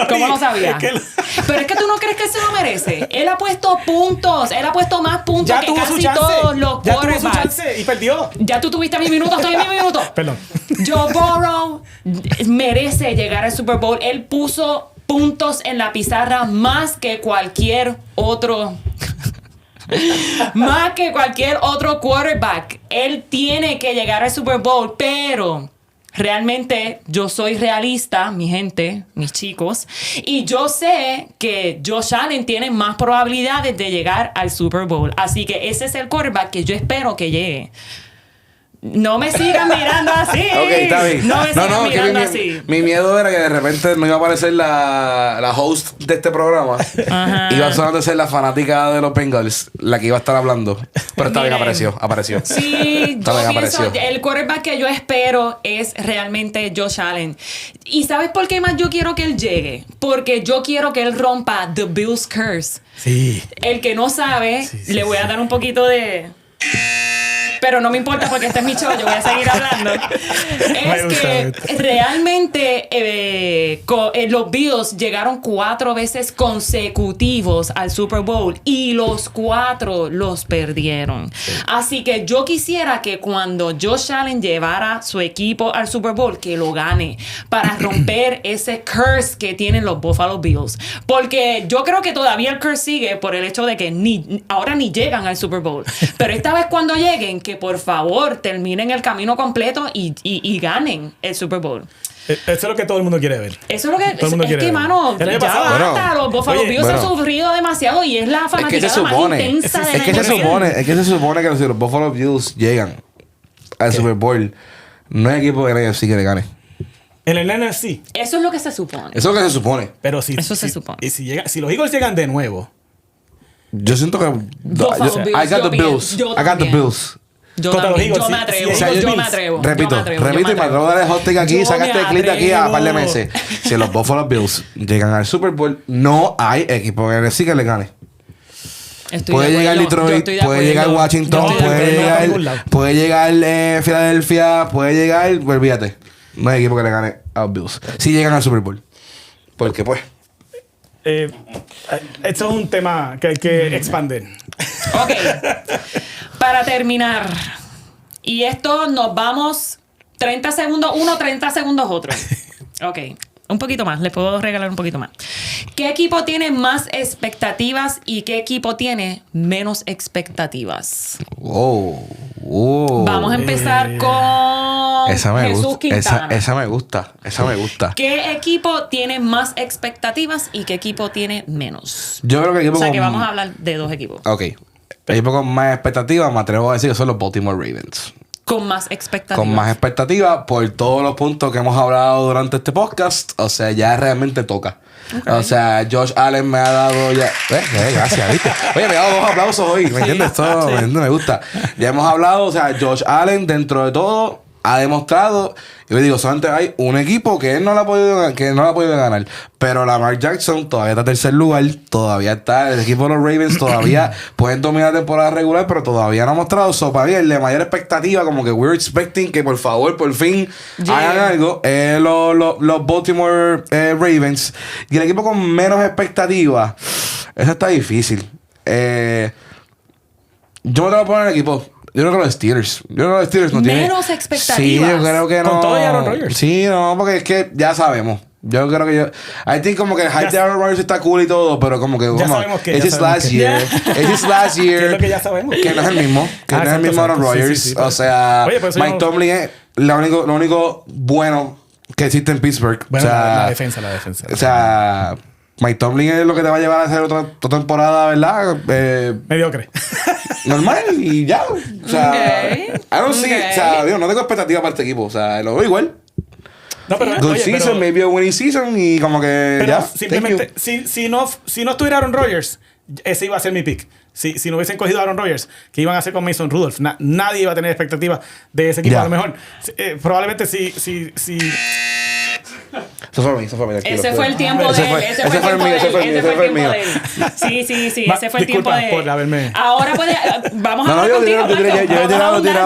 ¿Cómo lo sabía? Pero es que tú no crees que él se lo merece. Él ha puesto puntos. Él ha puesto más puntos que casi todos los quarterbacks. Ya tuvo su chance y perdió. Ya tú tuviste mi minuto. Estoy en mi minuto. Perdón. Joe Burrow merece llegar al Super Bowl. Él puso puntos en la pizarra más que cualquier otro... más que cualquier otro quarterback. Él tiene que llegar al Super Bowl, pero realmente yo soy realista, mi gente, mis chicos, y yo sé que Josh Allen tiene más probabilidades de llegar al Super Bowl. Así que ese es el quarterback que yo espero que llegue. No me sigan mirando así. Ok, está bien. No me sigan mirando que así. mi miedo era que de repente no iba a aparecer la host de este programa. Ajá. Iba solamente a ser la fanática de los Bengals, la que iba a estar hablando. Pero está bien, Miren. apareció. Sí, Está bien, yo pienso, apareció. el quarterback que yo espero es realmente Josh Allen. ¿Y sabes por qué más yo quiero que él llegue? Porque yo quiero que él rompa The Bills Curse. Sí. El que no sabe, le voy a dar un poquito de... Pero no me importa porque este es mi show, yo voy a seguir hablando. Es que realmente los Bills llegaron 4 veces consecutivos al Super Bowl y los 4 los perdieron. Sí. Así que yo quisiera que cuando Josh Allen llevara su equipo al Super Bowl, que lo gane para romper ese curse que tienen los Buffalo Bills. Porque yo creo que todavía el curse sigue por el hecho de que ahora ni llegan al Super Bowl. Pero esta vez cuando lleguen, que por favor terminen el camino completo y ganen el Super Bowl. Eso es lo que todo el mundo quiere ver. Eso es lo que... Todo el mundo quiere ver. Mano, ya basta. Los Buffalo Bills han sufrido demasiado y es la fanaticada más intensa de la NFL. Es que se supone que si los Buffalo Bills llegan al Super Bowl, no hay equipo de la NFC que le gane. En el NFC. Eso es lo que se supone. Eso es lo que se supone. Pero eso se supone. Y si los Eagles llegan de nuevo... Yo siento que... I got the Bills. Yo me atrevo. Repito, y me atrevo a dar el hot take aquí, sacaste el clip de aquí a par de meses. Si los Buffalo Bills llegan al Super Bowl, no hay equipo que NFC que le gane. Puede llegar Detroit, puede llegar Washington, puede llegar Filadelfia, puede llegar... Olvídate. No hay equipo que le gane a los Bills. Si llegan al Super Bowl. Porque pues... esto es un tema que hay que expandir. Ok. Para terminar. Y esto nos vamos 30 segundos uno, 30 segundos otro. Ok. Un poquito más. Les puedo regalar un poquito más. ¿Qué equipo tiene más expectativas y qué equipo tiene menos expectativas? Vamos a empezar con Jesús Quintana. Esa me gusta. ¿Qué equipo tiene más expectativas y qué equipo tiene menos? Yo creo que equipo que vamos a hablar de 2 equipos. Ok. El equipo con más expectativas, me atrevo a decir que son los Baltimore Ravens. Con más expectativas. Con más expectativas por todos los puntos que hemos hablado durante este podcast. O sea, ya realmente toca. Okay. O sea, Josh Allen me ha dado ya... gracias, ¿viste? Oye, me ha dado 2 aplausos hoy. ¿Me entiendes? Esto me gusta. Ya hemos hablado, o sea, Josh Allen dentro de todo ha demostrado... Yo le digo, solamente hay un equipo que él no la ha podido ganar. Pero Lamar Jackson todavía está en tercer lugar. Todavía está... El equipo de los Ravens todavía pueden dominar la temporada regular, pero todavía no ha mostrado. So, para mí, el de mayor expectativa, como que we're expecting que por favor, por fin hagan algo. Los Baltimore Ravens. Y el equipo con menos expectativa, eso está difícil. Yo me tengo que poner el equipo... Yo creo que los Steelers. No tienen... Menos expectativas. Sí, yo creo que no. Con todo y Aaron Rodgers. Sí, no, porque es que ya sabemos. Yo creo que I think como que el hype de Aaron Rodgers está cool y todo, pero como que... Ya sabemos que... It's just last year. It's just last year. ¿Qué es lo que ya sabemos? Que no es el mismo. Que no es el mismo Aaron Rodgers. Sí, o sea, Mike Tomlin es lo único bueno que existe en Pittsburgh. Bueno, o sea, la defensa. O sea... Mike Tomlin es lo que te va a llevar a hacer otra temporada, ¿verdad? Mediocre. Normal y ya. O sea, o sea, no tengo expectativa para este equipo. O sea, lo veo igual. No, pero, Good season, maybe a winning season y como que pero ya. Simplemente, si no estuviera Aaron Rodgers, ese iba a ser mi pick. Si no hubiesen cogido a Aaron Rodgers, ¿qué iban a hacer con Mason Rudolph? Nadie iba a tener expectativa de ese equipo. A lo mejor, probablemente si Eso fue mí. Ese fue el tiempo de él. Ese fue el mío. Sí, ese fue el tiempo de él. Por haberme... Ahora vamos a hablar contigo, Marcos.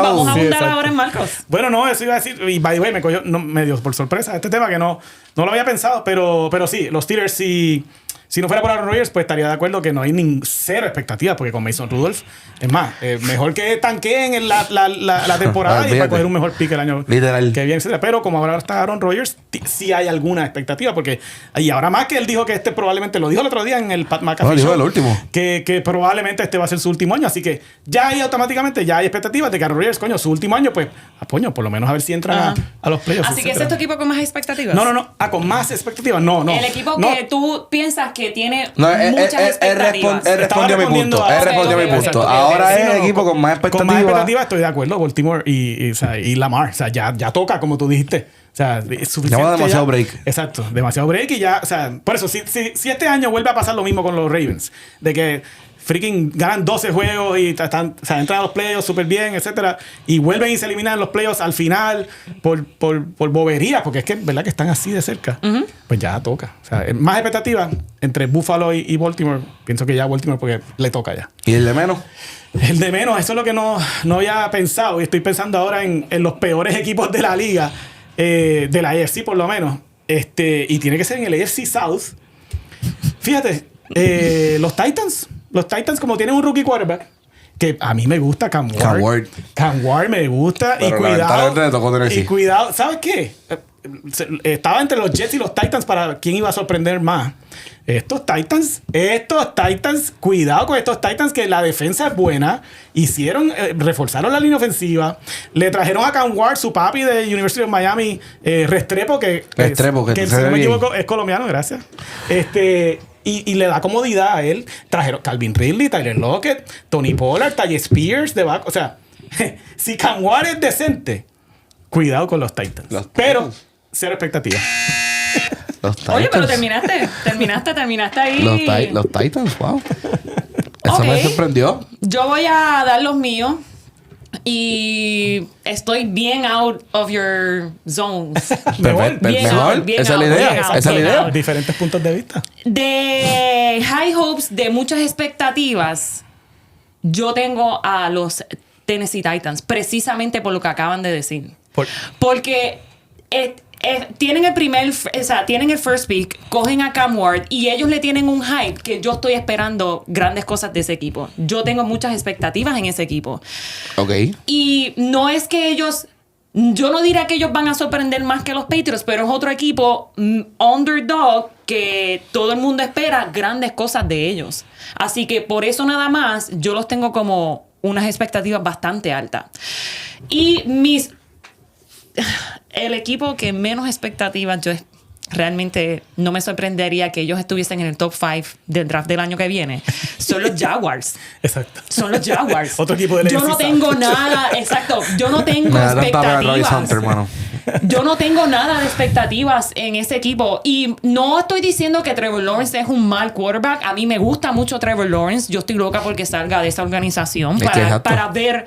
Vamos a abundar ahora en Marcos. Bueno, no, eso iba a decir. Y by the way, me cogió medio por sorpresa este tema que no lo había pensado, pero sí, los Steelers si no fuera por Aaron Rodgers, pues estaría de acuerdo que no hay cero expectativas, porque con Mason Rudolph, es más, mejor que tanqueen en la temporada y para coger un mejor pick el año que viene. Pero como ahora está Aaron Rodgers, sí hay alguna expectativa, porque y ahora más que él dijo que este probablemente, lo dijo el otro día en el Pat McAfee Show, el último. Que probablemente este va a ser su último año, así que ya hay automáticamente, ya hay expectativas de que Aaron Rodgers, su último año, pues, por lo menos a ver si entra a los playoffs. Así que ese es tu equipo con más expectativas. No, con más expectativas, no. El equipo que tú piensas que tiene muchas expectativas. Él respondió mi punto. Él respondió mi punto. Ahora es el equipo con más expectativas. Con más expectativas, estoy de acuerdo. Baltimore y Lamar. O sea, ya toca, como tú dijiste. O sea, es suficiente. Lleva demasiado break. Exacto, demasiado break y ya, o sea, por eso, si este año vuelve a pasar lo mismo con los Ravens, de que freaking ganan 12 juegos y entran a los playoffs súper bien, etcétera, y vuelven y se eliminan en los playoffs al final por bobería, porque es que, ¿verdad? Que están así de cerca. Pues ya toca. O sea, más expectativas entre Buffalo y Baltimore. Pienso que ya Baltimore porque le toca ya. ¿Y el de menos? El de menos, eso es lo que no había pensado y estoy pensando ahora en los peores equipos de la liga. De la AFC por lo menos, y tiene que ser en el AFC South. Fíjate, los Titans como tienen un rookie quarterback que a mí me gusta, Cam Ward me gusta. Pero y cuidado, ¿sabes qué? Estaba entre los Jets y los Titans para quién iba a sorprender más. Estos Titans, cuidado con estos Titans, que la defensa es buena. Reforzaron la línea ofensiva. Le trajeron a Cam Ward, su papi de University of Miami, Restrepo, que si no me equivoco es colombiano, gracias. Y le da comodidad a él. Trajeron Calvin Ridley, Tyler Lockett, Tony Pollard, Ty Spears de back. O sea, si Cam Ward es decente, cuidado con los Titans. Pero cero expectativa. Oye, pero terminaste ahí. Los Titans, wow. Eso me sorprendió. Yo voy a dar los míos. Y estoy bien out of your zones. Mejor. Esa es la idea. Diferentes puntos de vista. De high hopes, de muchas expectativas, yo tengo a los Tennessee Titans, precisamente por lo que acaban de decir. Porque tienen el first pick, cogen a Cam Ward y ellos le tienen un hype que yo estoy esperando grandes cosas de ese equipo. Yo tengo muchas expectativas en ese equipo. Ok. Y no es que yo no diría que ellos van a sorprender más que los Patriots, pero es otro equipo underdog que todo el mundo espera grandes cosas de ellos. Así que por eso nada más yo los tengo como unas expectativas bastante altas. Y el equipo que menos expectativas, yo realmente no me sorprendería que ellos estuviesen en el top 5 del draft del año que viene, son los Jaguars. Exacto. Son los Jaguars. Otro equipo de Yo no tengo nada, exacto. Yo no tengo expectativas. Yo no tengo nada de expectativas en ese equipo. Y no estoy diciendo que Trevor Lawrence es un mal quarterback. A mí me gusta mucho Trevor Lawrence. Yo estoy loca porque salga de esa organización para ver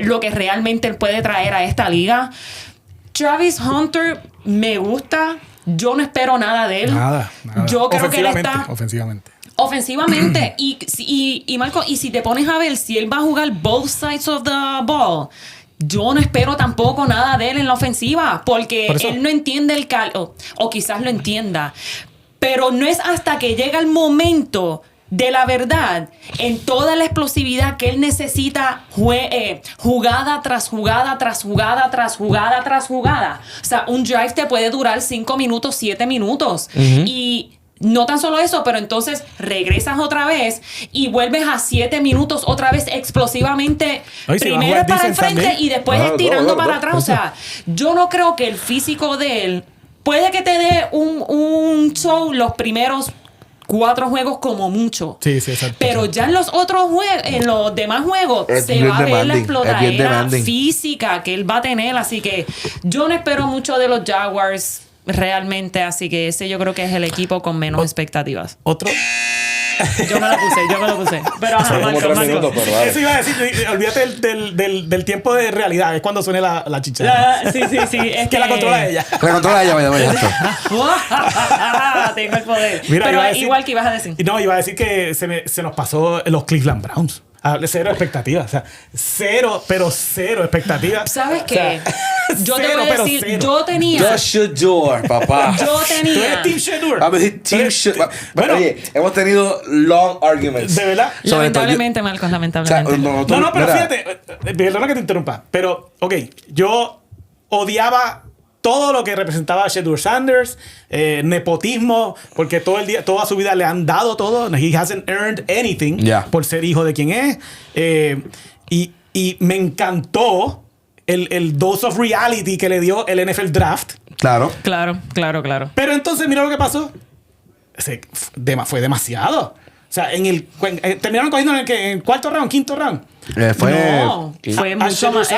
lo que realmente él puede traer a esta liga. Travis Hunter me gusta. Yo no espero nada de él. Nada. Yo creo que él está... Ofensivamente. Y Marco, y si te pones a ver si él va a jugar both sides of the ball, yo no espero tampoco nada de él en la ofensiva. Porque él no entiende el o quizás lo entienda. Pero no es hasta que llega el momento de la verdad, en toda la explosividad que él necesita, jugada tras jugada, tras jugada, tras jugada, tras jugada. O sea, un drive te puede durar 5 minutos, 7 minutos. Y no tan solo eso, pero entonces regresas otra vez y vuelves a 7 minutos otra vez explosivamente. Primero para el frente también, y después tirando para atrás. O sea, yo no creo que el físico de él puede que te dé un show los primeros 4 juegos como mucho. Sí, exacto. Pero ya en los otros juegos, en los demás juegos, se va a ver la explotadera física que él va a tener. Así que yo no espero mucho de los Jaguars realmente. Así que ese yo creo que es el equipo con menos expectativas. Otro. Yo me lo puse. Pero Marco. Eso iba a decir, olvídate del tiempo de realidad, es cuando suene la chicha. Sí. Es que la controla ella. La controla ella, vaya. Tengo el poder. Mira, pero igual que ibas a decir. No, iba a decir que se nos pasó los Cleveland Browns. Cero expectativas. O sea, cero expectativas. ¿Sabes qué? Yo te voy a decir, yo tenía... Josh Shedeur, papá. Yo tenía... ¿Tú eres Team Shedeur? Vamos a decir Team Shedeur. Bueno, oye, hemos tenido long arguments. ¿De verdad? Lamentablemente, Marcos, lamentablemente. O sea, no, pero fíjate, perdona que te interrumpa, pero, yo odiaba todo lo que representaba Shedeur Sanders, nepotismo, porque toda su vida le han dado todo. He hasn't earned anything por ser hijo de quien es. Y me encantó el dose of reality que le dio el NFL Draft. Claro. Claro. Pero entonces, mira lo que pasó. fue demasiado. O sea, terminaron cogiendo en el cuarto round, quinto round. Fue mucho más.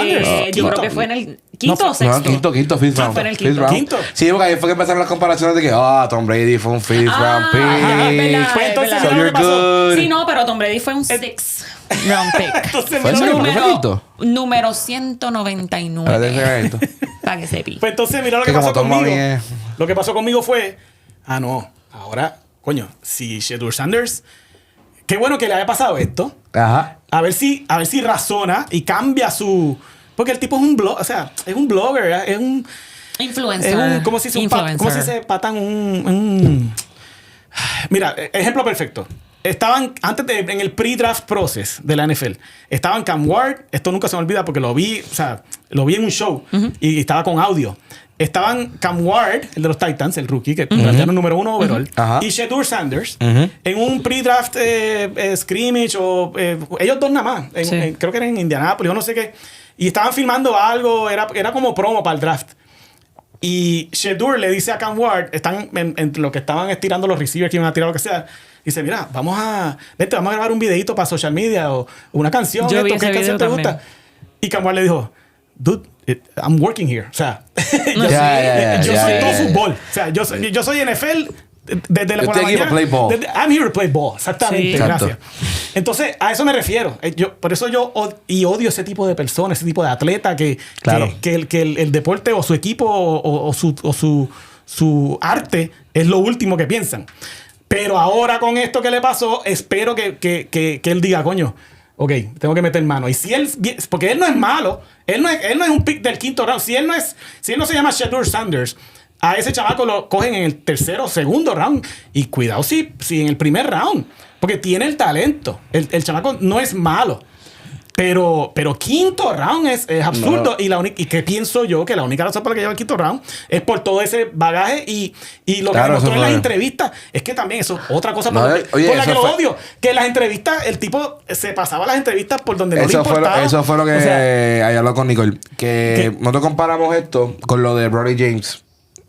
Yo creo que fue en el quinto o sexto. No, quinto, fifth round. Fue en el quinto. Sí, porque ahí fue que empezaron las comparaciones de que, Tom Brady fue un fifth round pick. Pues entonces, so you're good. Sí, no, pero Tom Brady fue un sixth round pick. Entonces, ¿Fue número 199. Para que sepa. Pues entonces, mira lo que pasó conmigo. Lo que pasó conmigo fue, no, ahora, coño, si Shedeur Sanders, qué bueno que le haya pasado esto. Ajá. A ver si razona y cambia su... Porque el tipo es un blog, o sea, es un blogger, es un... Influencer. Es un, ¿cómo se dice? ¿Cómo se dice patan? Mira, ejemplo perfecto. Estaban, en el pre-draft process de la NFL, estaban Cam Ward, esto nunca se me olvida porque lo vi en un show y estaba con audio. Estaban Cam Ward, el de los Titans, el rookie, que era número 1 overall, y Shedeur Sanders en un pre-draft scrimmage ellos dos nada más. Creo que era en Indianapolis o no sé qué. Y estaban filmando algo, era como promo para el draft. Y Shedeur le dice a Cam Ward, están entre lo que estaban estirando los receivers que iban a tirar lo que sea, dice, mira, vamos a grabar un videito para social media o una canción. ¿Qué canción te gusta? Y Cam Ward le dijo, dude, I'm working here. O sea, yo soy todo fútbol. O sea, yo soy NFL desde la mañana. I'm here to play ball. Exactamente. Sí. Gracias. Entonces, a eso me refiero. Por eso yo odio ese tipo de personas, ese tipo de atleta que el deporte o su equipo o su arte es lo último que piensan. Pero ahora con esto que le pasó, espero que él diga, coño, ok, tengo que meter mano. Y si él, porque él no es malo, él no es un pick del quinto round. Si él no se llama Shedeur Sanders, a ese chamaco lo cogen en el tercero o segundo round. Y cuidado si en el primer round, porque tiene el talento. El chamaco no es malo. Pero quinto round es absurdo. No. Y que pienso yo que la única razón por la que lleva el quinto round es por todo ese bagaje y lo que demostró en las entrevistas. Es que también eso es otra cosa por la que lo odio. Que en las entrevistas el tipo se pasaba las entrevistas por donde no le importaba. Eso fue lo que había hablado con Nicole. Que nosotros comparamos esto con lo de Bronny James.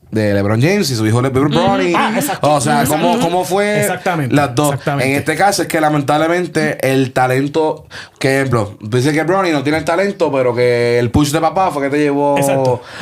De LeBron James y su hijo Bronny. Exacto. O sea, ¿cómo fue las dos? Exactamente. En este caso es que lamentablemente el talento, que ejemplo, tú dices que Bronny no tiene el talento, pero que el push de papá fue que te llevó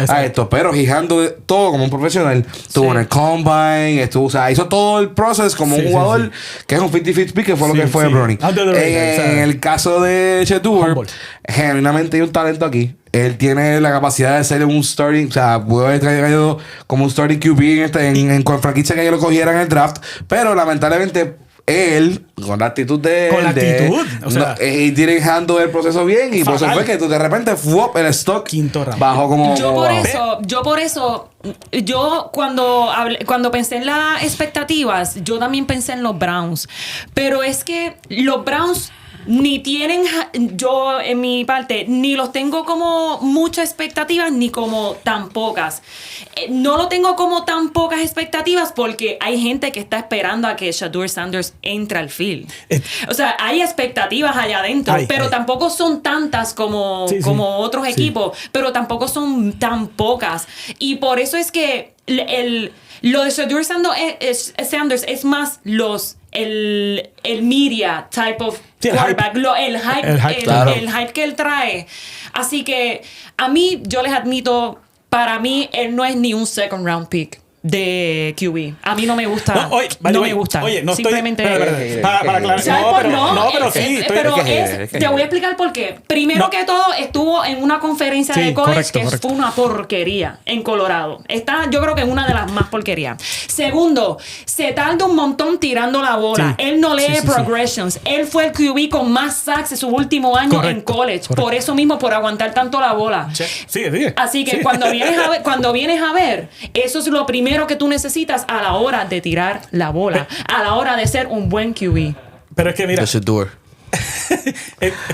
a esto. Pero gigando todo como un profesional. Estuvo en el combine, hizo todo el proceso como un jugador que es un 50-50 pick, que fue lo que fue Bronny. En el caso de Shedeur, genuinamente hay un talento aquí. Él tiene la capacidad de ser un starting, o sea, pudo haber traído como un starting QB en franquicia que ellos lo cogieran en el draft, pero lamentablemente él, con la actitud de él, o sea, he didn't handle el proceso bien y por eso fue que tú de repente el stock quinto round bajó como yo por eso cuando pensé en las expectativas, yo también pensé en los Browns, pero es que los Browns ni tienen, yo en mi parte, ni los tengo como muchas expectativas ni como tan pocas. No lo tengo como tan pocas expectativas porque hay gente que está esperando a que Shedeur Sanders entre al field. O sea, hay expectativas allá adentro, pero tampoco son tantas como otros equipos, pero tampoco son tan pocas. Y por eso es que lo de Shedeur Sanders es más el media type of quarterback, el hype que él trae. Así que a mí, yo les admito, para mí él no es ni un second round pick de QB. A mí no me gusta. No me gusta. Oye, no simplemente para aclarar. Pero sí. Te voy a explicar por qué. Primero que todo, estuvo en una conferencia de college que fue una porquería en Colorado. Está, yo creo que es una de las más porquerías. Segundo, se tarda un montón tirando la bola. Él no lee progressions. Él fue el QB con más sacks en su último año en college. Por eso mismo, por aguantar tanto la bola. Así que cuando vienes a ver, eso es lo primero que tú necesitas a la hora de tirar la bola, a la hora de ser un buen QB. Pero es que mira,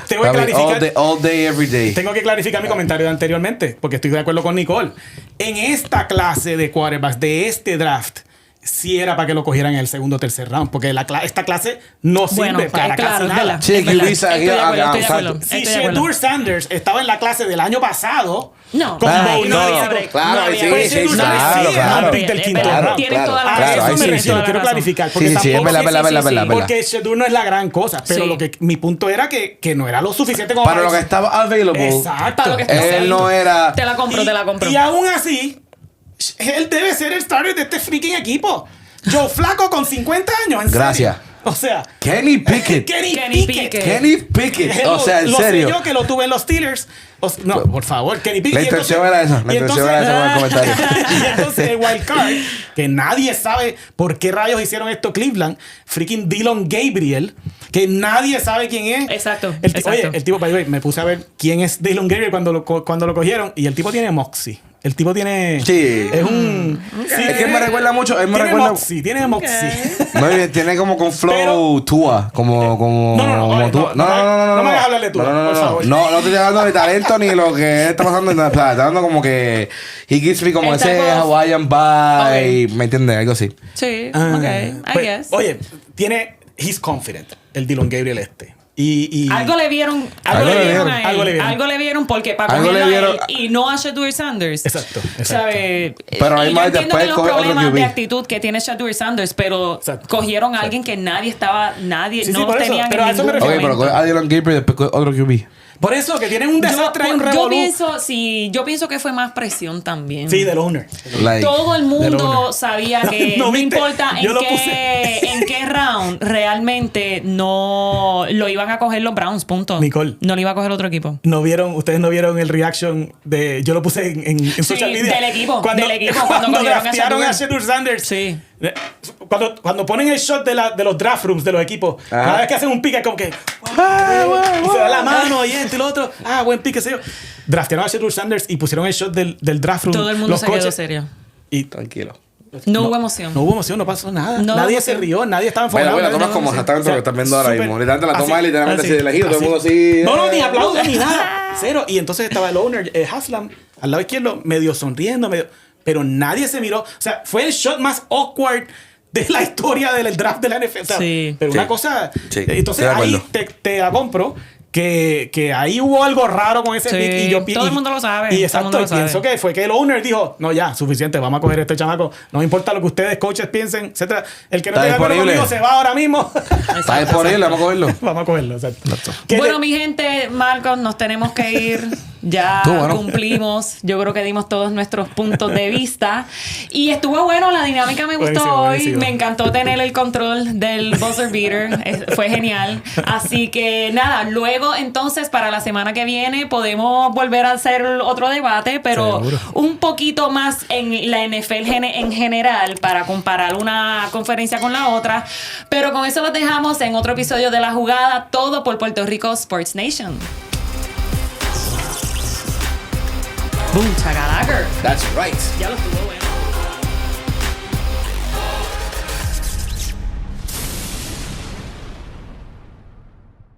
tengo que clarificar all day, every day. Tengo que clarificar mi comentario de anteriormente, porque estoy de acuerdo con Nicole. En esta clase de quarterbacks de este draft, sí era para que lo cogieran en el segundo o tercer round, porque esta clase no sirve para casi nada. Sí, Si Shedeur Sanders estaba en la clase del año pasado, no, con Bo Nix, claro, tiene toda la razón. Eso me refiero, quiero clarificar, porque porque Shedeur no es la gran cosa, pero lo que mi punto era que no era lo suficiente como para lo que estaba available. Exacto. Él no era. Te la compro. Y aún así, él debe ser el starter de este freaking equipo. Joe Flacco con 50 años. ¿En Gracias. serio? O sea, Kenny Pickett. Kenny Pickett. O sea, en serio. Lo sé yo que lo tuve en los Steelers. No, por favor, Kenny Pickett. La intención era esa. La intención era esa con el comentario. Y entonces el wild card, que nadie sabe por qué rayos hicieron esto Cleveland, freaking Dillon Gabriel, que nadie sabe quién es. Exacto. Oye, el tipo, me puse a ver quién es Dillon Gabriel cuando lo cogieron, y el tipo tiene moxie. El tipo tiene. Sí. Es un. Sí, es que me recuerda mucho. Tiene moxie. Muy bien, tiene como con flow Tua. Como Tua. No me hagas hablar de Tua, por favor. No te estoy hablando de talento ni lo que está pasando. Está hablando como que. He gives me como ese Hawaiian vibe. ¿Me entiendes? Algo así. Sí, I guess. Oye, he's confident, el Dillon Gabriel este. Algo le vieron a él. Algo le vieron porque para cogerlo a él y no a Shedeur Sanders. Exacto. ¿Sabe? Pero hay más después los problemas de actitud que tiene Shedeur Sanders, pero cogieron a alguien que nadie no tenían pero en ningún momento. Pero coge a Dillon Gabriel y después otro QB. Por eso, que tienen un desastre en revolú. Yo pienso que fue más presión también. Sí, del owner. Todo el mundo sabía que no importa en qué round realmente no lo iban a coger los Browns, punto. Nicole. No lo iba a coger otro equipo. Ustedes no vieron el reaction de... Yo lo puse en social media. Del equipo. Cuando draftearon a Shedeur Sanders. Sí. Cuando ponen el shot de los draft rooms de los equipos, cada vez que hacen un pick es como que y se da la mano y esto y lo otro, buen pick, qué sé yo. Draftearon a Shedeur Sanders y pusieron el shot del draft room. Todo el mundo se quedó serio. Y tranquilo. No hubo emoción. No hubo emoción, no pasó nada. Nadie se rió, nadie estaba enfocado. Bueno, la tomas como exactamente lo que estás viendo ahora mismo. Literalmente la toma literalmente así de elegido, todo el mundo así. No, ni aplausos ni nada. Cero. Y entonces estaba el owner, Haslam, al lado izquierdo, medio sonriendo, pero nadie se miró. O sea, fue el shot más awkward de la historia del draft de la NFL. O sea, pero una cosa. Sí, entonces ahí te la compro. Que ahí hubo algo raro con ese pick. Todo el mundo lo sabe. Y exacto, pienso que fue que el owner dijo, no, ya, suficiente, vamos a coger a este chamaco. No me importa lo que ustedes, coaches, piensen, etcétera. El que no tenga acuerdo conmigo se va ahora mismo. Está disponible, vamos a cogerlo. Vamos a cogerlo, exacto. Bueno, mi gente, Marcos, nos tenemos que ir. Ya cumplimos. Yo creo que dimos todos nuestros puntos de vista. Y estuvo bueno, la dinámica me gustó hoy. Me encantó tener el control del buzzer beater. Fue genial. Así que nada, luego entonces para la semana que viene podemos volver a hacer otro debate, pero un poquito más en la NFL en general para comparar una conferencia con la otra. Pero con eso los dejamos en otro episodio de La Jugada, todo por Puerto Rico Sports Nation. Boom, chagalacker. That's right. Ya lo estuvo.